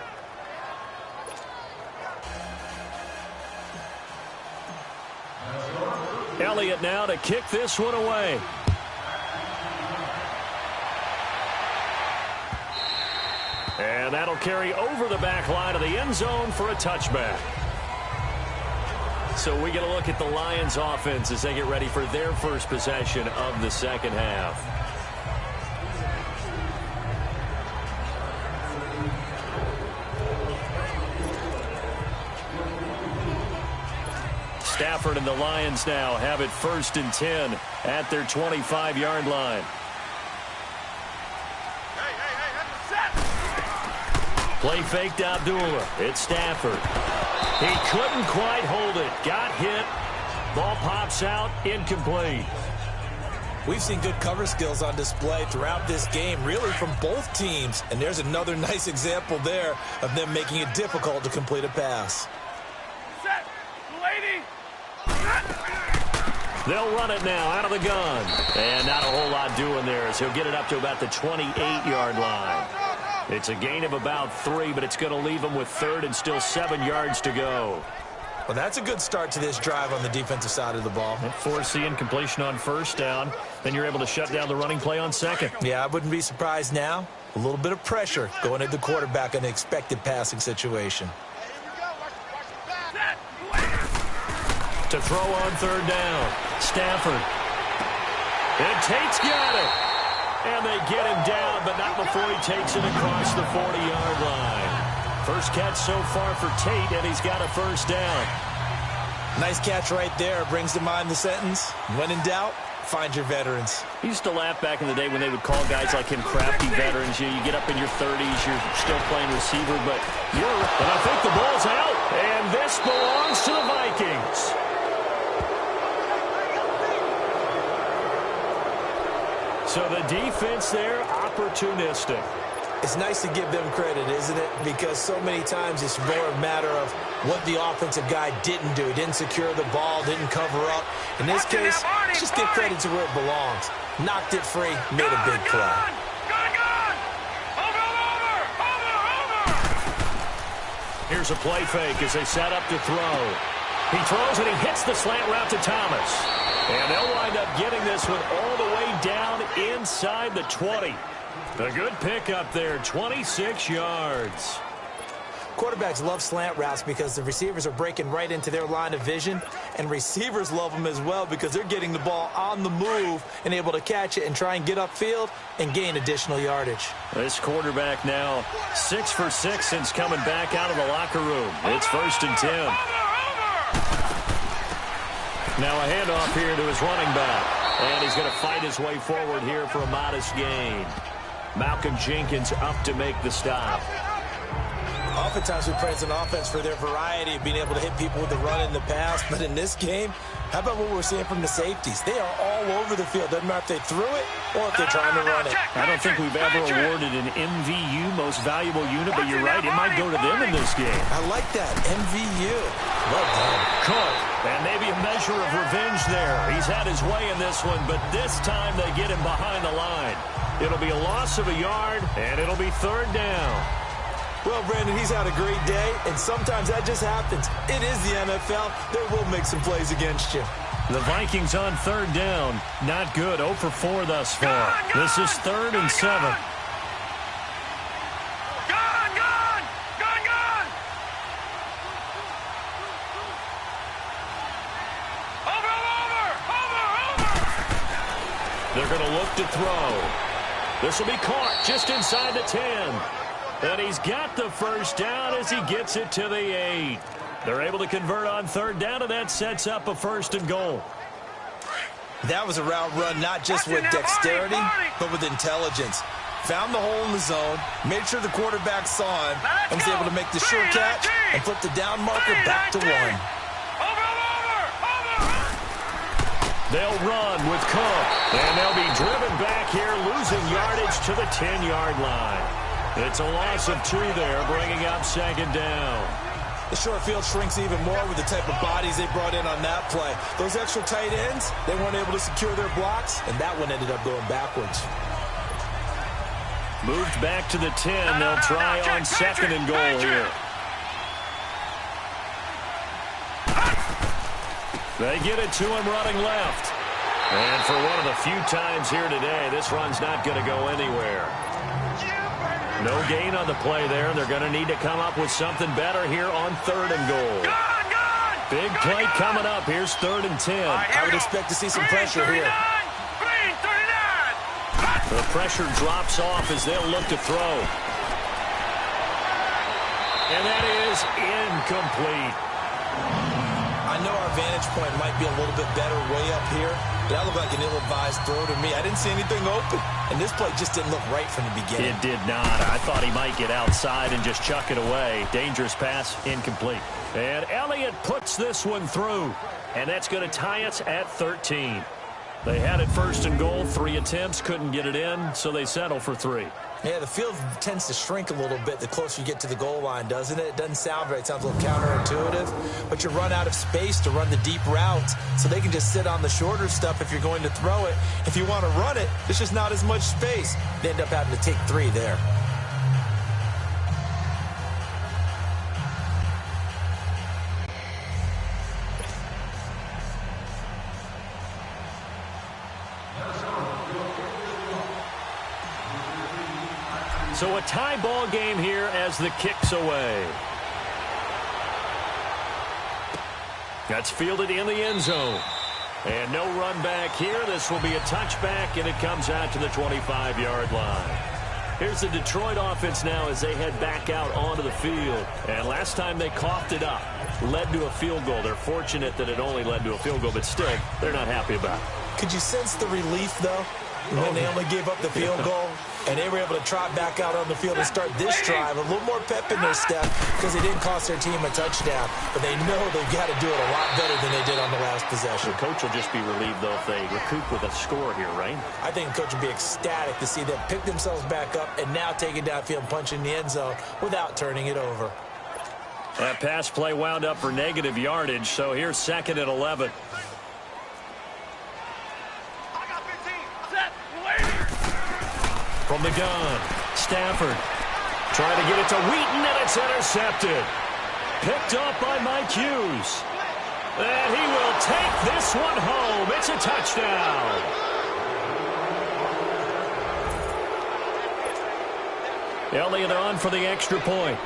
Elliott now to kick this one away. And that'll carry over the back line of the end zone for a touchback. So we get a look at the Lions offense as they get ready for their first possession of the second half. Stafford and the Lions now have it 1st and 10 at their 25-yard line. Play faked Abdullah. It's Stafford. He couldn't quite hold it. Got hit. Ball pops out. Incomplete. We've seen good cover skills on display throughout this game, really from both teams. And there's another nice example there of them making it difficult to complete a pass. Set! Lady! They'll run it now out of the gun. And not a whole lot doing there as he'll get it up to about the 28-yard line. It's a gain of about 3, but it's going to leave him with 3rd and still 7 yards to go. Well, that's a good start to this drive on the defensive side of the ball. And force the incompletion on 1st down. Then you're able to shut down the running play on 2nd. Yeah, I wouldn't be surprised now. A little bit of pressure going at the quarterback in an expected passing situation. To throw on 3rd down. Stafford. And Tate's got it. And they get him down, but not before he takes it across the 40-yard line. First catch so far for Tate, and he's got a 1st down. Nice catch right there. Brings to mind the sentence, when in doubt, find your veterans. He used to laugh back in the day when they would call guys like him crafty veterans. You get up in your 30s, you're still playing receiver, but and I think the ball's out. And this belongs to the Vikings. So the defense there, opportunistic. It's nice to give them credit, isn't it? Because so many times it's more a matter of what the offensive guy didn't do. Didn't secure the ball, didn't cover up. In this case, just give credit to where it belongs. Knocked it free, made a big play. Here's a play fake as they set up to throw. He throws and he hits the slant route to Thomas. And they'll wind up getting this one all the way down inside the 20. A good pickup there, 26 yards. Quarterbacks love slant routes because the receivers are breaking right into their line of vision, and receivers love them as well because they're getting the ball on the move and able to catch it and try and get upfield and gain additional yardage. This quarterback now 6 for 6 since coming back out of the locker room. It's 1st and 10. Now a handoff here to his running back. And he's going to fight his way forward here for a modest gain. Malcolm Jenkins up to make the stop. Oftentimes we praise an offense for their variety of being able to hit people with the run and the pass. But in this game, how about what we're seeing from the safeties? They are all over the field. Doesn't matter if they threw it or if they're trying to run it. I don't think we've ever awarded an MVU, most valuable unit, but you're right, it might go to them in this game. I like that, MVU. Well done. Cook, and maybe a measure of revenge there. He's had his way in this one, but this time they get him behind the line. It'll be a loss of a yard, and it'll be 3rd down. Well, Brandon, he's had a great day, and sometimes that just happens. It is the NFL. They will make some plays against you. The Vikings on 3rd down. Not good. 0 for 4 thus far. This is 3rd and 7. They're going to look to throw. This will be caught just inside the 10. And he's got the 1st down as he gets it to the 8. They're able to convert on 3rd down, and that sets up a 1st and goal. That was a route run not just with dexterity, but with intelligence. Found the hole in the zone, made sure the quarterback saw him, and was able to make the sure catch and flip the down marker back to 1. They'll run with Cook, and they'll be driven back here, losing yardage to the 10-yard line. It's a loss of 2 there, bringing up 2nd down. The short field shrinks even more with the type of bodies they brought in on that play. Those extra tight ends, they weren't able to secure their blocks, and that one ended up going backwards. Moved back to the 10. They'll try on 2nd and goal here. They get it to him running left. And for one of the few times here today, this run's not going to go anywhere. No gain on the play there. They're going to need to come up with something better here on 3rd and goal. Big play coming up. Here's 3rd and 10. I would expect to see some pressure here. The pressure drops off as they'll look to throw. And that is incomplete. I know our vantage point might be a little bit better way up here, but that looked like an ill-advised throw to me. I didn't see anything open, and this play just didn't look right from the beginning. It did not. I thought he might get outside and just chuck it away. Dangerous pass, incomplete. And Elliott puts this one through, and that's going to tie us at 13. They had it 1st and goal, 3 attempts, couldn't get it in, so they settle for 3. Yeah, the field tends to shrink a little bit the closer you get to the goal line, doesn't it? It doesn't sound right. It sounds a little counterintuitive. But you run out of space to run the deep routes, so they can just sit on the shorter stuff if you're going to throw it. If you want to run it, there's just not as much space. They end up having to take 3 there. So a tie ball game here as the kick's away. That's fielded in the end zone. And no run back here. This will be a touchback, and it comes out to the 25-yard line. Here's the Detroit offense now as they head back out onto the field. And last time they coughed it up, led to a field goal. They're fortunate that it only led to a field goal, but still, they're not happy about it. Could you sense the relief, though, when they only gave up the field goal? And they were able to trot back out on the field and start this drive. A little more pep in their step because they didn't cost their team a touchdown. But they know they've got to do it a lot better than they did on the last possession. The coach will just be relieved, though, if they recoup with a score here, right? I think the coach will be ecstatic to see them pick themselves back up and now take it downfield and punch in the end zone without turning it over. That pass play wound up for negative yardage, so here's 2nd and 11. From the gun, Stafford trying to get it to Wheaton, and it's intercepted. Picked up by Mike Hughes. And he will take this one home. It's a touchdown. Elliott on for the extra point.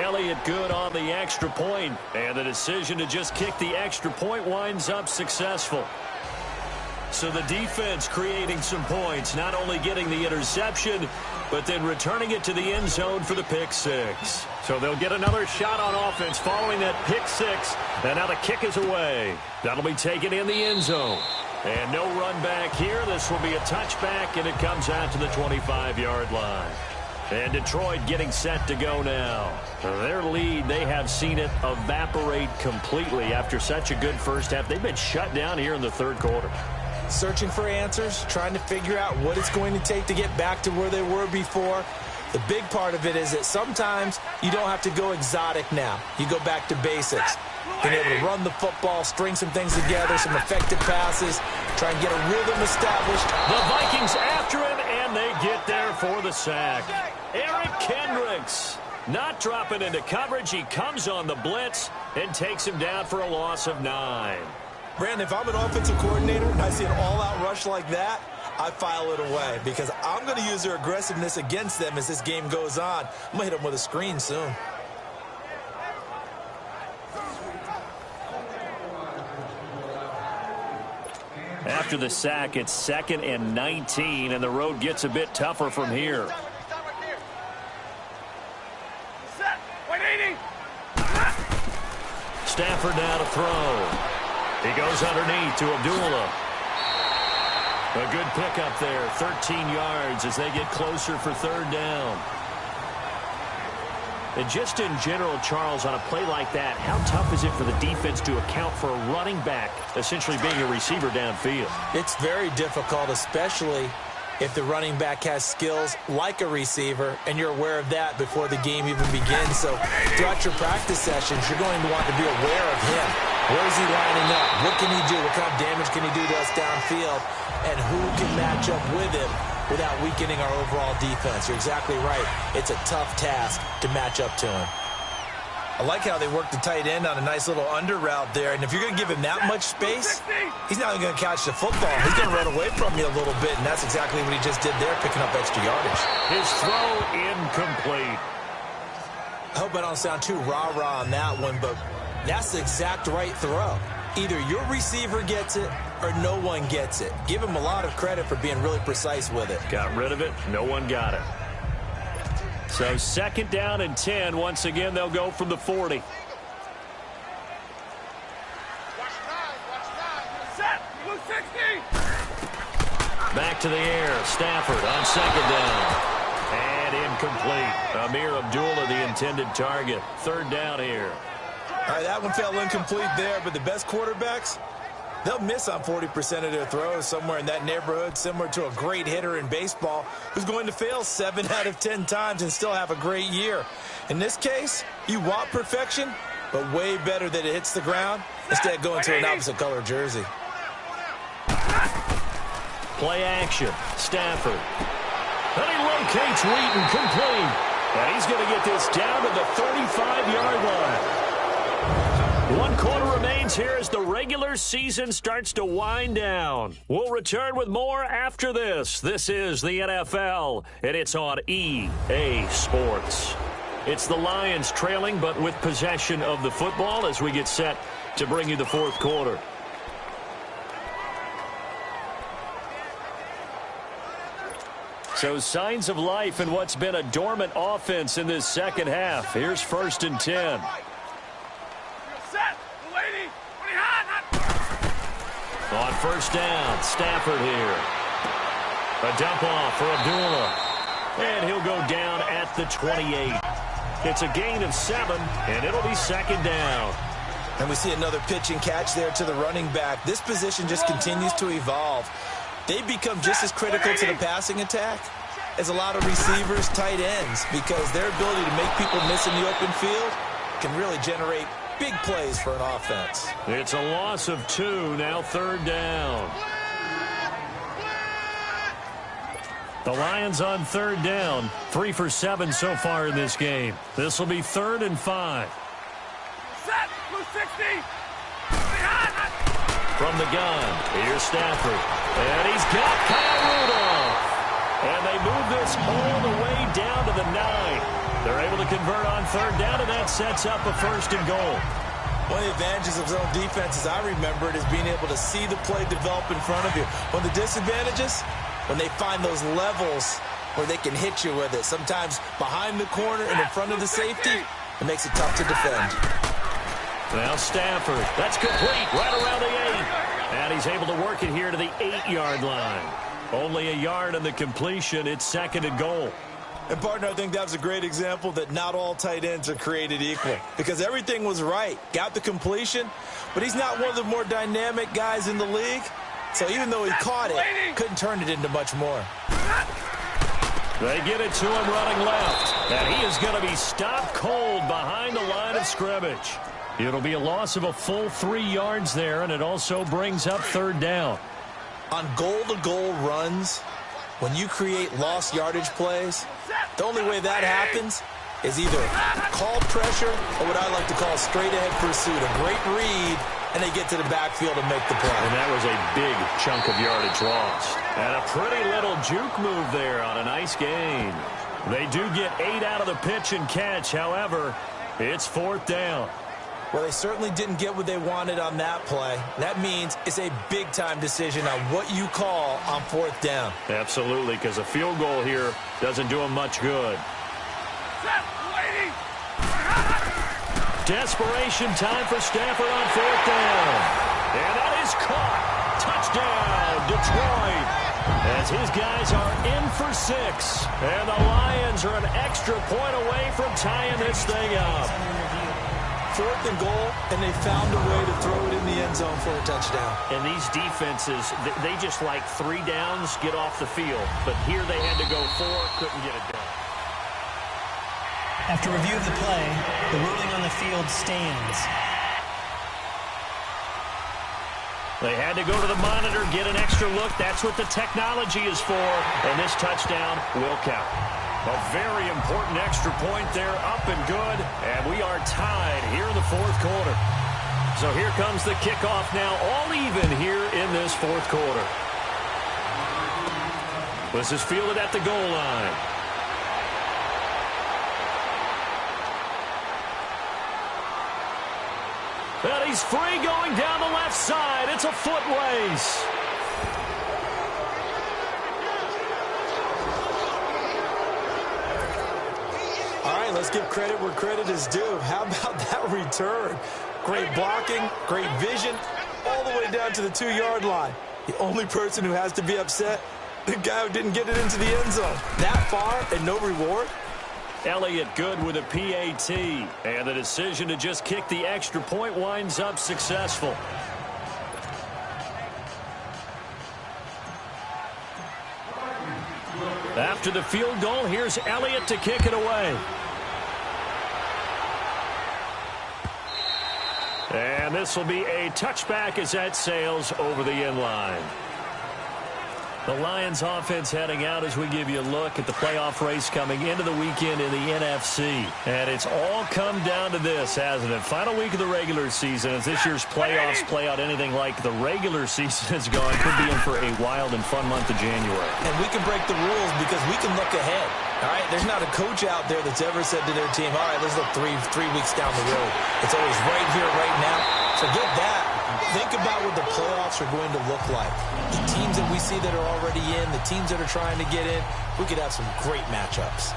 Elliott good on the extra point, and the decision to just kick the extra point winds up successful. So the defense creating some points, not only getting the interception, but then returning it to the end zone for the pick six. So they'll get another shot on offense following that pick six, and now the kick is away. That'll be taken in the end zone. And no run back here. This will be a touchback, and it comes out to the 25-yard line. And Detroit getting set to go now. Their lead, they have seen it evaporate completely after such a good first half. They've been shut down here in the third quarter. Searching for answers, trying to figure out what it's going to take to get back to where they were before. The big part of it is that sometimes you don't have to go exotic now. You go back to basics. Being able to run the football, string some things together, some effective passes, try and get a rhythm established. The Vikings after him, and they get there for the sack. Eric Kendricks not dropping into coverage. He comes on the blitz and takes him down for a loss of 9. Brandon, if I'm an offensive coordinator and I see an all-out rush like that, I file it away because I'm going to use their aggressiveness against them as this game goes on. I'm going to hit them with a screen soon. After the sack, it's 2nd and 19, and the road gets a bit tougher from here. Stafford now to throw. He goes underneath to Abdullah. A good pickup there, 13 yards as they get closer for third down. And just in general, Charles, on a play like that, how tough is it for the defense to account for a running back essentially being a receiver downfield? It's very difficult, especially if the running back has skills like a receiver, and you're aware of that before the game even begins. So throughout your practice sessions, you're going to want to be aware of him. Where is he lining up? What can he do? What kind of damage can he do to us downfield? And who can match up with him without weakening our overall defense? You're exactly right. It's a tough task to match up to him. I like how they work the tight end on a nice little under route there. And if you're going to give him that much space, he's not even going to catch the football. He's going to run away from you a little bit, and that's exactly what he just did there, picking up extra yardage. His throw incomplete. I hope I don't sound too rah-rah on that one, but that's the exact right throw. Either your receiver gets it or no one gets it. Give him a lot of credit for being really precise with it. Got rid of it. No one got it. So 2nd down and 10. Once again, they'll go from the 40. Back to the air. Stafford on 2nd down. And incomplete. Amir Abdullah, the intended target. 3rd down here. All right, that one fell incomplete there, but the best quarterbacks, they'll miss on 40% of their throws, somewhere in that neighborhood, similar to a great hitter in baseball who's going to fail 7 out of 10 times and still have a great year. In this case, you want perfection, but way better that it hits the ground instead of going to an opposite color jersey. Play action. Stafford. And he locates Wheaton, complete. And he's going to get this down to the 35-yard line. 1 quarter remains here as the regular season starts to wind down. We'll return with more after this. This is the NFL, and it's on EA Sports. It's the Lions trailing, but with possession of the football as we get set to bring you the 4th quarter. So signs of life in what's been a dormant offense in this second half. Here's 1st and 10. On 1st down, Stafford here. A dump off for Abdullah. And he'll go down at the 28. It's a gain of 7, and it'll be 2nd down. And we see another pitch and catch there to the running back. This position just continues to evolve. They become just as critical to the passing attack as a lot of receivers, tight ends, because their ability to make people miss in the open field can really generate big plays for an offense. It's a loss of 2, now 3rd down. The Lions on 3rd down, 3 for 7 so far in this game. This will be 3rd and 5. Set, blue 60. From the gun, here's Stafford. And he's got Kyle Rudolph. And they move this all the way down to the 9. They're able to convert on third down, and that sets up a first and goal. One of the advantages of zone defense, as I remember it, is being able to see the play develop in front of you. One of the disadvantages, when they find those levels where they can hit you with it, sometimes behind the corner and in front of the safety, it makes it tough to defend. Now Stafford, that's complete, right around the 8. And he's able to work it here to the 8-yard line. Only a yard on the completion. It's second and goal. And, partner, I think that was a great example that not all tight ends are created equal. Because everything was right. Got the completion, but he's not one of the more dynamic guys in the league. So even though he caught it, couldn't turn it into much more. They get it to him running left. And he is going to be stopped cold behind the line of scrimmage. It'll be a loss of a full 3 yards there, and it also brings up third down. On goal-to-goal runs, when you create lost yardage plays, the only way that happens is either call pressure or what I like to call straight-ahead pursuit. A great read, and they get to the backfield and make the play. And that was a big chunk of yardage lost. And a pretty little juke move there on a nice gain. They do get 8 out of the pitch and catch. However, it's fourth down. Well, they certainly didn't get what they wanted on that play. That means it's a big-time decision on what you call on fourth down. Absolutely, because a field goal here doesn't do them much good. Desperation time for Stafford on fourth down. And that is caught. Touchdown, Detroit. As his guys are in for 6. And the Lions are an extra point away from tying this thing up. Fourth and goal, and they found a way to throw it in the end zone for a touchdown. And these defenses, they just like 3 downs, get off the field. But here they had to go 4, couldn't get it done. After review of the play, the ruling on the field stands. They had to go to the monitor, get an extra look. That's what the technology is for. And this touchdown will count. A very important extra point there, up and good. And we are tied here in the fourth quarter. So here comes the kickoff now, all even here in this fourth quarter. This is fielded at the goal line. And he's free going down the left side. It's a foot race. All right, let's give credit where credit is due. How about that return? Great blocking, great vision, all the way down to the 2-yard line. The only person who has to be upset, the guy who didn't get it into the end zone. That far and no reward? Elliott good with a PAT. And the decision to just kick the extra point winds up successful. After the field goal, here's Elliott to kick it away. And this will be a touchback as that sails over the end line. The Lions offense heading out as we give you a look at the playoff race coming into the weekend in the NFC. And it's all come down to this, hasn't it? Final week of the regular season. As this year's playoffs play out anything like the regular season has gone, could be in for a wild and fun month of January. And we can break the rules because we can look ahead. All right, there's not a coach out there that's ever said to their team, all right, let's look three weeks down the road. It's always right here, right now. Forget that. Think about what the playoffs are going to look like. The teams that we see that are already in, the teams that are trying to get in, we could have some great matchups.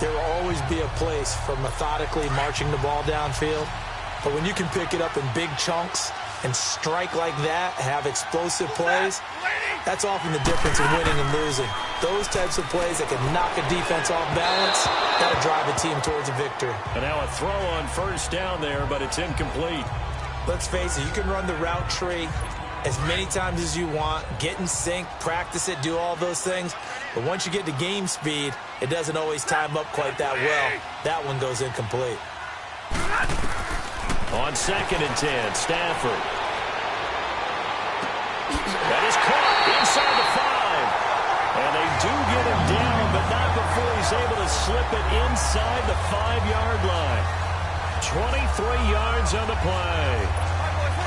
There will always be a place for methodically marching the ball downfield. But when you can pick it up in big chunks and strike like that, have explosive plays, that's often the difference in winning and losing. Those types of plays that can knock a defense off balance, that'll drive a team towards a victory. And now a throw on first down there, but it's incomplete. Let's face it, you can run the route tree as many times as you want, get in sync, practice it, do all those things. But once you get to game speed, it doesn't always time up quite that well. That one goes incomplete. On 2nd and 10, Stafford. That is caught inside the 5. And they do get him down, but not before he's able to slip it inside the 5-yard line. 23 yards on the play.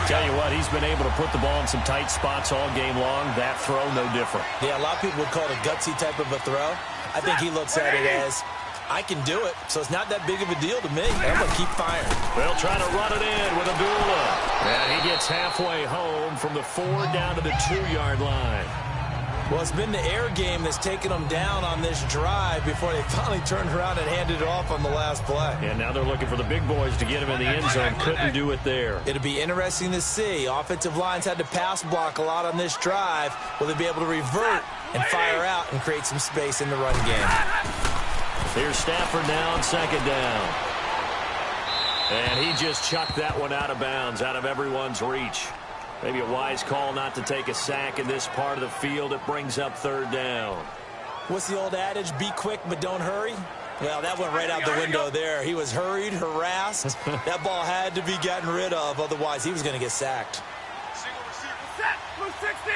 Tell you what, he's been able to put the ball in some tight spots all game long. That throw, no different. Yeah, a lot of people would call it a gutsy type of a throw. I think he looks at it as I can do it, so it's not that big of a deal to me. I'm going to keep firing. They'll try to run it in with Abdullah. And he gets halfway home from the 4 down to the 2-yard line. Well, it's been the air game that's taken them down on this drive before they finally turned around and handed it off on the last play. And now they're looking for the big boys to get him in the end zone. Couldn't do it there. It'll be interesting to see. Offensive lines had to pass block a lot on this drive. Will they be able to revert and fire out and create some space in the run game? Here's Stafford now on 2nd down. And he just chucked that one out of bounds, out of everyone's reach. Maybe a wise call not to take a sack in this part of the field. It brings up 3rd down. What's the old adage? Be quick, but don't hurry. Well, that went right out the window there. He was hurried, harassed. That ball had to be gotten rid of. Otherwise, he was going to get sacked. Set. Blue 60.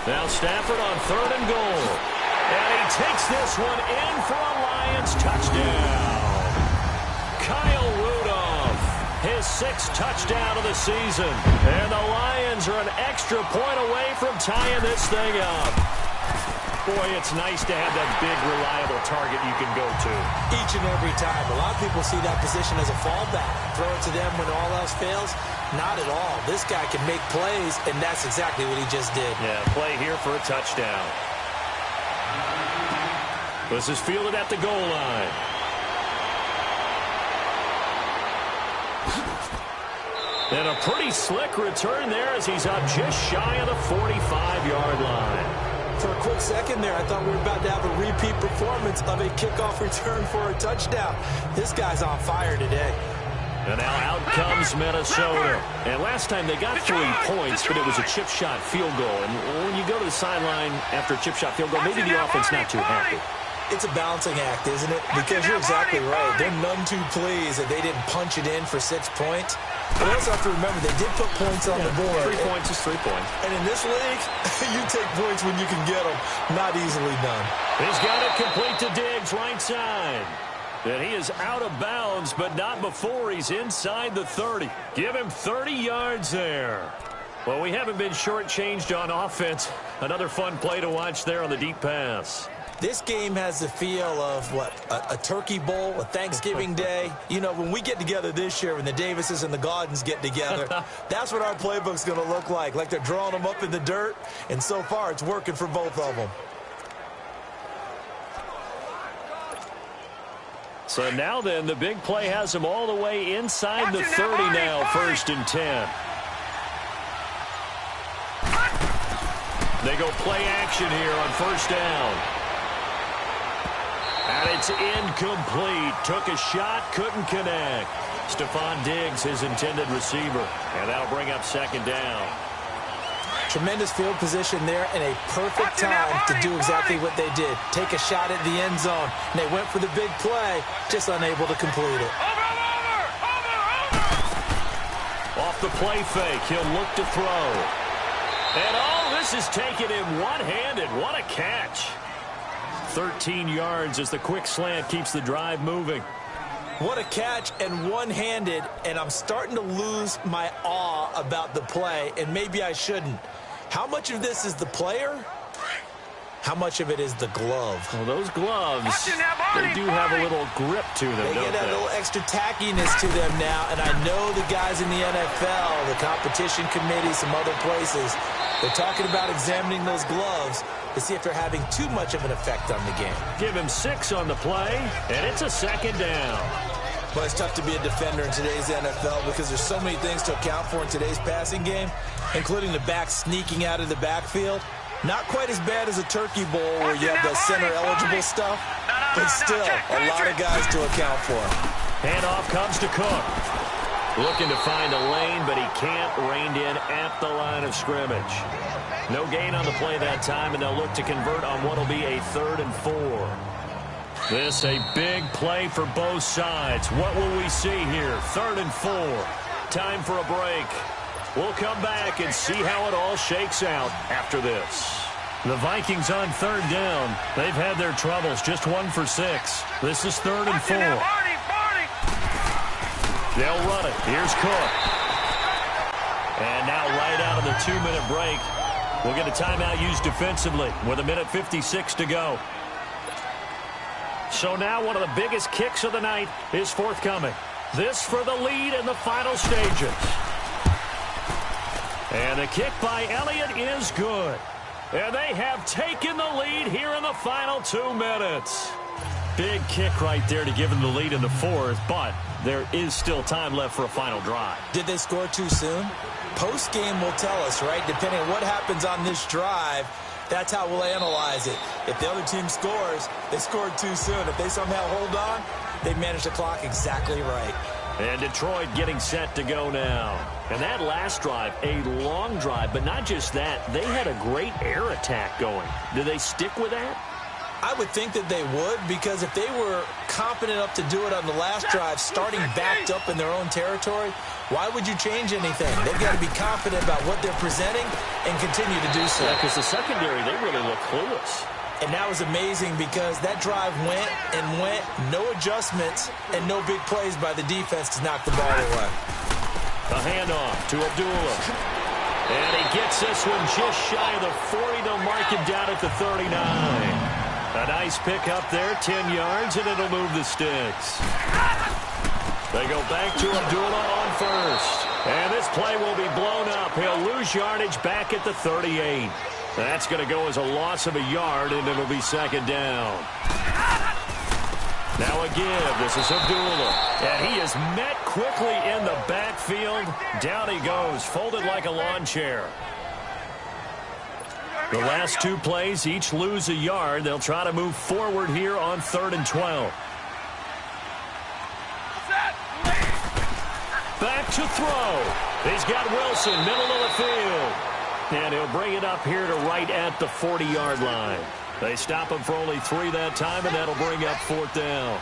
Now Stafford on 3rd and goal. And he takes this one in for a Lions touchdown. Kyle Rudolph, his 6th touchdown of the season. And the Lions are an extra point away from tying this thing up. Boy, it's nice to have that big, reliable target you can go to. Each and every time. A lot of people see that position as a fallback. Throw it to them when all else fails. Not at all. This guy can make plays, and that's exactly what he just did. Yeah, play here for a touchdown. This is fielded at the goal line. And a pretty slick return there as he's up just shy of the 45-yard line. For a quick second there, I thought we were about to have a repeat performance of a kickoff return for a touchdown. This guy's on fire today. And now out comes Minnesota. And last time they got 3 points, but it was a chip shot field goal. And when you go to the sideline after a chip shot field goal, maybe the offense not too happy. It's a balancing act, isn't it? Because you're exactly right. They're none too pleased that they didn't punch it in for 6 points. But also have to remember, they did put points on the board. 3 points is 3 points. And in this league, you take points when you can get them. Not easily done. He's got it complete to Diggs, right side. And he is out of bounds, but not before he's inside the 30. Give him 30 yards there. Well, we haven't been shortchanged on offense. Another fun play to watch there on the deep pass. This game has the feel of, a turkey bowl, a Thanksgiving day. You know, when we get together this year, when the Davises and the Gaudens get together, that's what our playbook's going to look like they're drawing them up in the dirt, and so far it's working for both of them. So now then, the big play has him all the way inside the 30 now, 1st and 10. They go play action here on 1st down. And it's incomplete. Took a shot, couldn't connect. Stephon Diggs, his intended receiver. And that'll bring up 2nd down. Tremendous field position there and a perfect time to do exactly what they did. Take a shot at the end zone. And they went for the big play, just unable to complete it. Off the play fake, he'll look to throw. And this is taken in one-handed. What a catch. 13 yards as the quick slant keeps the drive moving. What a catch, and one-handed, and I'm starting to lose my awe about the play, and maybe I shouldn't. How much of this is the player? How much of it is the glove? Well, those gloves, they do have a little grip to them, They don't get a little extra tackiness to them now, and I know the guys in the NFL, the competition committee, some other places, they're talking about examining those gloves to see if they're having too much of an effect on the game. Give him 6 on the play, and it's a 2nd down. Well, it's tough to be a defender in today's NFL because there's so many things to account for in today's passing game, including the back sneaking out of the backfield. Not quite as bad as a turkey bowl where you have the center-eligible stuff, but still a lot of guys to account for. Handoff comes to Cook. Looking to find a lane, but he can't. Reined in at the line of scrimmage. No gain on the play that time, and they'll look to convert on what will be a 3rd and 4. This a big play for both sides. What will we see here? 3rd and 4. Time for a break. We'll come back and see how it all shakes out after this. The Vikings on 3rd down. They've had their troubles. Just 1 for 6. This is 3rd and 4. They'll run it. Here's Cook. And now right out of the 2-minute break, we'll get a timeout used defensively with 1:56 to go. So now one of the biggest kicks of the night is forthcoming. This for the lead in the final stages. And the kick by Elliott is good. And they have taken the lead here in the final 2 minutes. Big kick right there to give them the lead in the fourth, but there is still time left for a final drive. Did they score too soon? Post-game will tell us, right? Depending on what happens on this drive, that's how we'll analyze it. If the other team scores, they scored too soon. If they somehow hold on, they managed the clock exactly right. And Detroit getting set to go now. And that last drive, a long drive, but not just that. They had a great air attack going. Do they stick with that? I would think that they would, because if they were confident enough to do it on the last drive, starting backed up in their own territory, why would you change anything? They've got to be confident about what they're presenting and continue to do so. Yeah, because the secondary, they really look clueless. And that was amazing because that drive went and went, no adjustments, and no big plays by the defense to knock the ball away. A handoff to Abdullah. And he gets this one just shy of the 40. They'll mark him down at the 39. A nice pick up there, 10 yards, and it'll move the sticks. They go back to Abdullah on first. And this play will be blown up. He'll lose yardage back at the 38. That's going to go as a loss of a yard, and it'll be second down. Now a give. This is Abdullah. And he is met quickly in the backfield. Down he goes, folded like a lawn chair. The last 2 plays each lose a yard. They'll try to move forward here on 3rd and 12. Back to throw. He's got Wilson, middle of the field. And he'll bring it up here to right at the 40-yard line. They stop him for only 3 that time, and that'll bring up 4th down.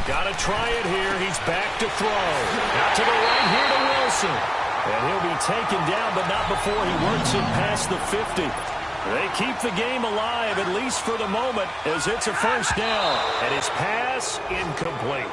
Got to try it here. He's back to throw. Out to the right here to Wilson. And he'll be taken down, but not before he works it past the 50. They keep the game alive, at least for the moment, as it's a first down. And his pass incomplete.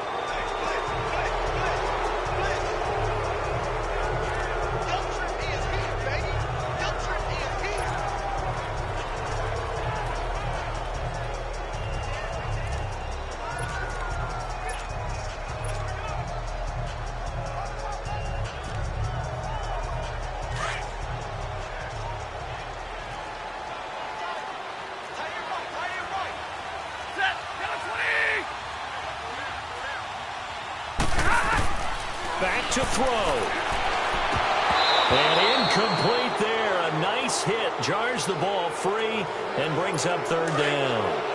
Back to throw. And incomplete there. A nice hit. Jars the ball free and brings up 3rd down.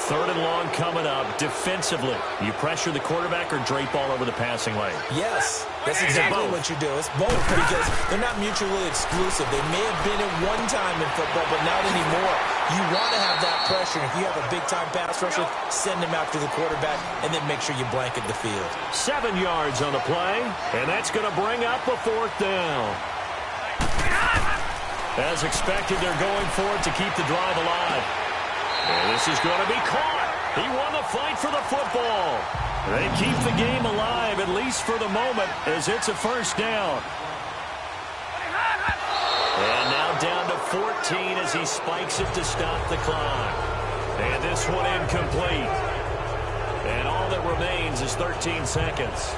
3rd and long coming up. Defensively, you pressure the quarterback or drape all over the passing lane? Yes, that's exactly what you do. It's both because they're not mutually exclusive. They may have been at one time in football, but not anymore. You want to have that pressure. If you have a big-time pass rusher, send him after the quarterback, and then make sure you blanket the field. 7 yards on the play, and that's going to bring up a 4th down. As expected, they're going for it to keep the drive alive. And this is going to be caught. He won the fight for the football. They keep the game alive, at least for the moment, as it's a first down. And now down to 14 as he spikes it to stop the clock. And this one incomplete. And all that remains is 13 seconds.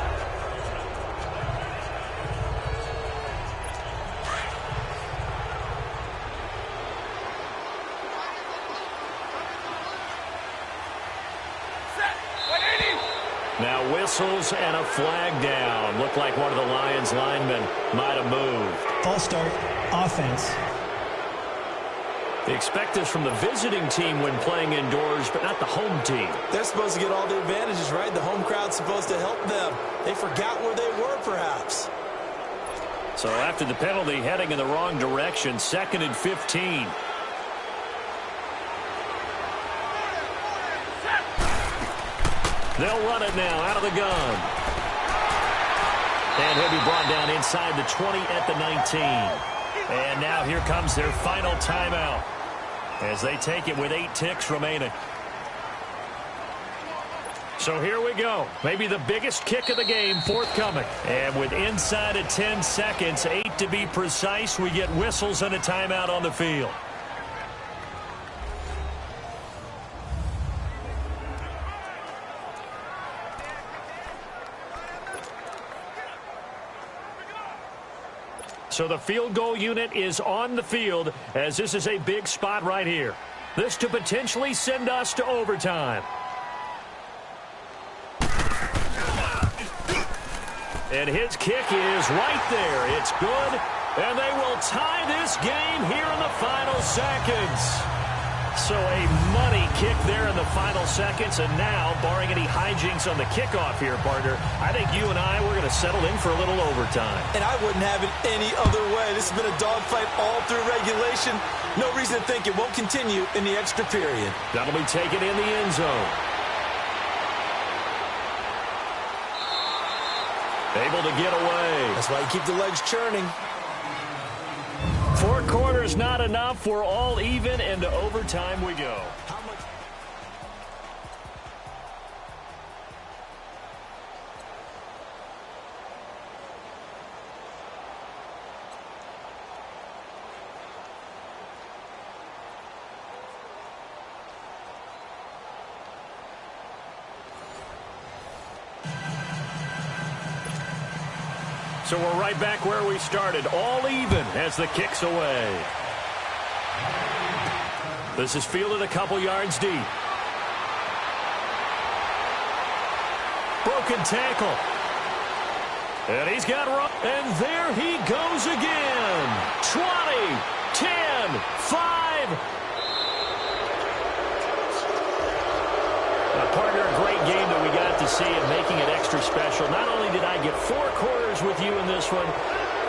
Now whistles and a flag down. Looked like one of the Lions linemen might have moved. False start, offense. They expect this from the visiting team when playing indoors, but not the home team. They're supposed to get all the advantages, right? The home crowd's supposed to help them. They forgot where they were, perhaps. So after the penalty, heading in the wrong direction, 2nd and 15. They'll run it now out of the gun. And he'll be brought down inside the 20 at the 19. And now here comes their final timeout as they take it with 8 ticks remaining. So here we go. Maybe the biggest kick of the game forthcoming. And with inside of 10 seconds, 8 to be precise, we get whistles and a timeout on the field. So the field goal unit is on the field as this is a big spot right here. This to potentially send us to overtime. And his kick is right there. It's good. And they will tie this game here in the final seconds. So a money kick there in the final seconds. And now, barring any hijinks on the kickoff here, partner, I think you and I, we're going to settle in for a little overtime. And I wouldn't have it any other way. This has been a dogfight all through regulation. No reason to think it won't continue in the extra period. That'll be taken in the end zone. Able to get away. That's why you keep the legs churning. 4 quarters not enough. We're all even, and to overtime we go. So we're right back where we started, all even as the kick's away. This is fielded a couple yards deep. Broken tackle. And he's got run. And there he goes again. 20, 10, 5. Partner, a great game that we got to see and making it extra special. Not only did I get 4 quarters with you in this one,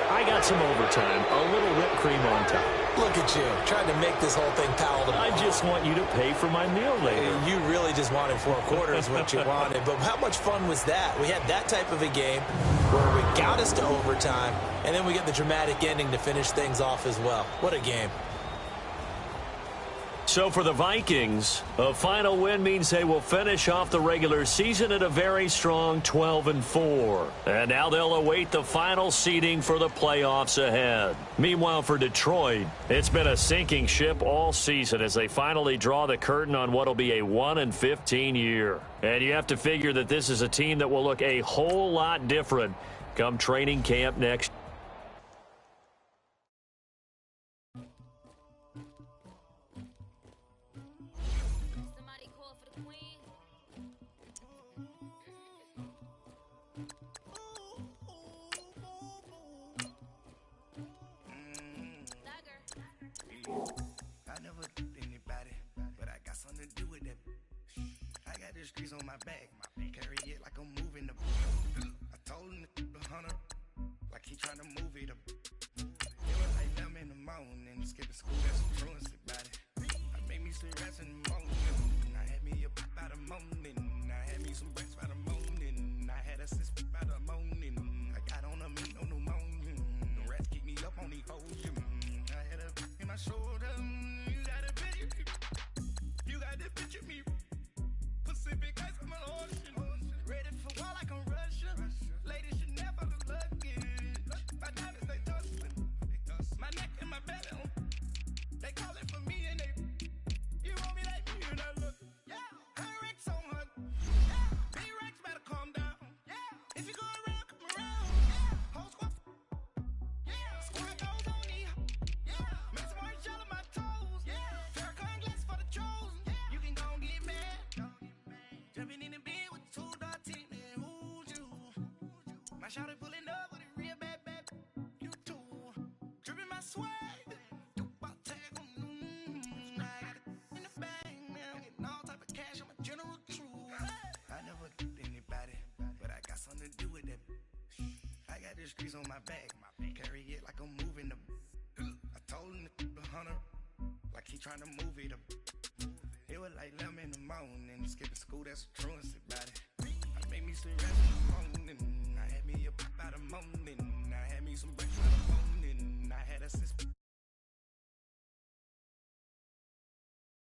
I got some overtime, a little whipped cream on top. Look at you, trying to make this whole thing palatable. I just want you to pay for my meal later. You really just wanted 4 quarters, what you wanted. But how much fun was that? We had that type of a game where we got us to overtime, and then we get the dramatic ending to finish things off as well. What a game. So for the Vikings, a final win means they will finish off the regular season at a very strong 12-4. And now they'll await the final seeding for the playoffs ahead. Meanwhile, for Detroit, it's been a sinking ship all season as they finally draw the curtain on what will be a 1-15 year. And you have to figure that this is a team that will look a whole lot different come training camp next. Streets on my back, carry it like I'm moving the. I told him to the hunter, like he trying to move it up. It was like them in the morning, skipping school, that's some truancy about it. I made me some rats in the morning, I had me a pop by the morning, I had me some breaks by the morning, I had a sis by the morning, I got on a meat on the morning, the rats keep me up on the ocean, I had a in my shoulder, you got a picture, you got the picture me. Pacific ice from an ocean. Ready for war like I'm Russia. Ladies should never look lucky. My diamonds, they tussling. My neck and my belly. They calling for me and they. You want me like me and I look. Yeah. Her Rex on her. Yeah. B-Rex better calm down. Yeah. If you go around, come around. Yeah. Whole squad. Yeah. Squad goes on me. Yeah. Make some orange gel on my toes. Yeah. Terracotta glass for the trolls. Yeah. You can go and get mad. Jumping in the bed with 2 dark teeth, man, who's you? My shawty pulling up with a real bad, you too. Dripping my swag, do about tag on, I got it in the bag, man, I'm getting all type of cash, I'm a general true. I never did anybody, but I got something to do with that. I got the streets on my back, carry it like I'm moving the. I told him to the hunter, like he trying to move it up. It was like them in the morning, skipping school, that's truancy about it.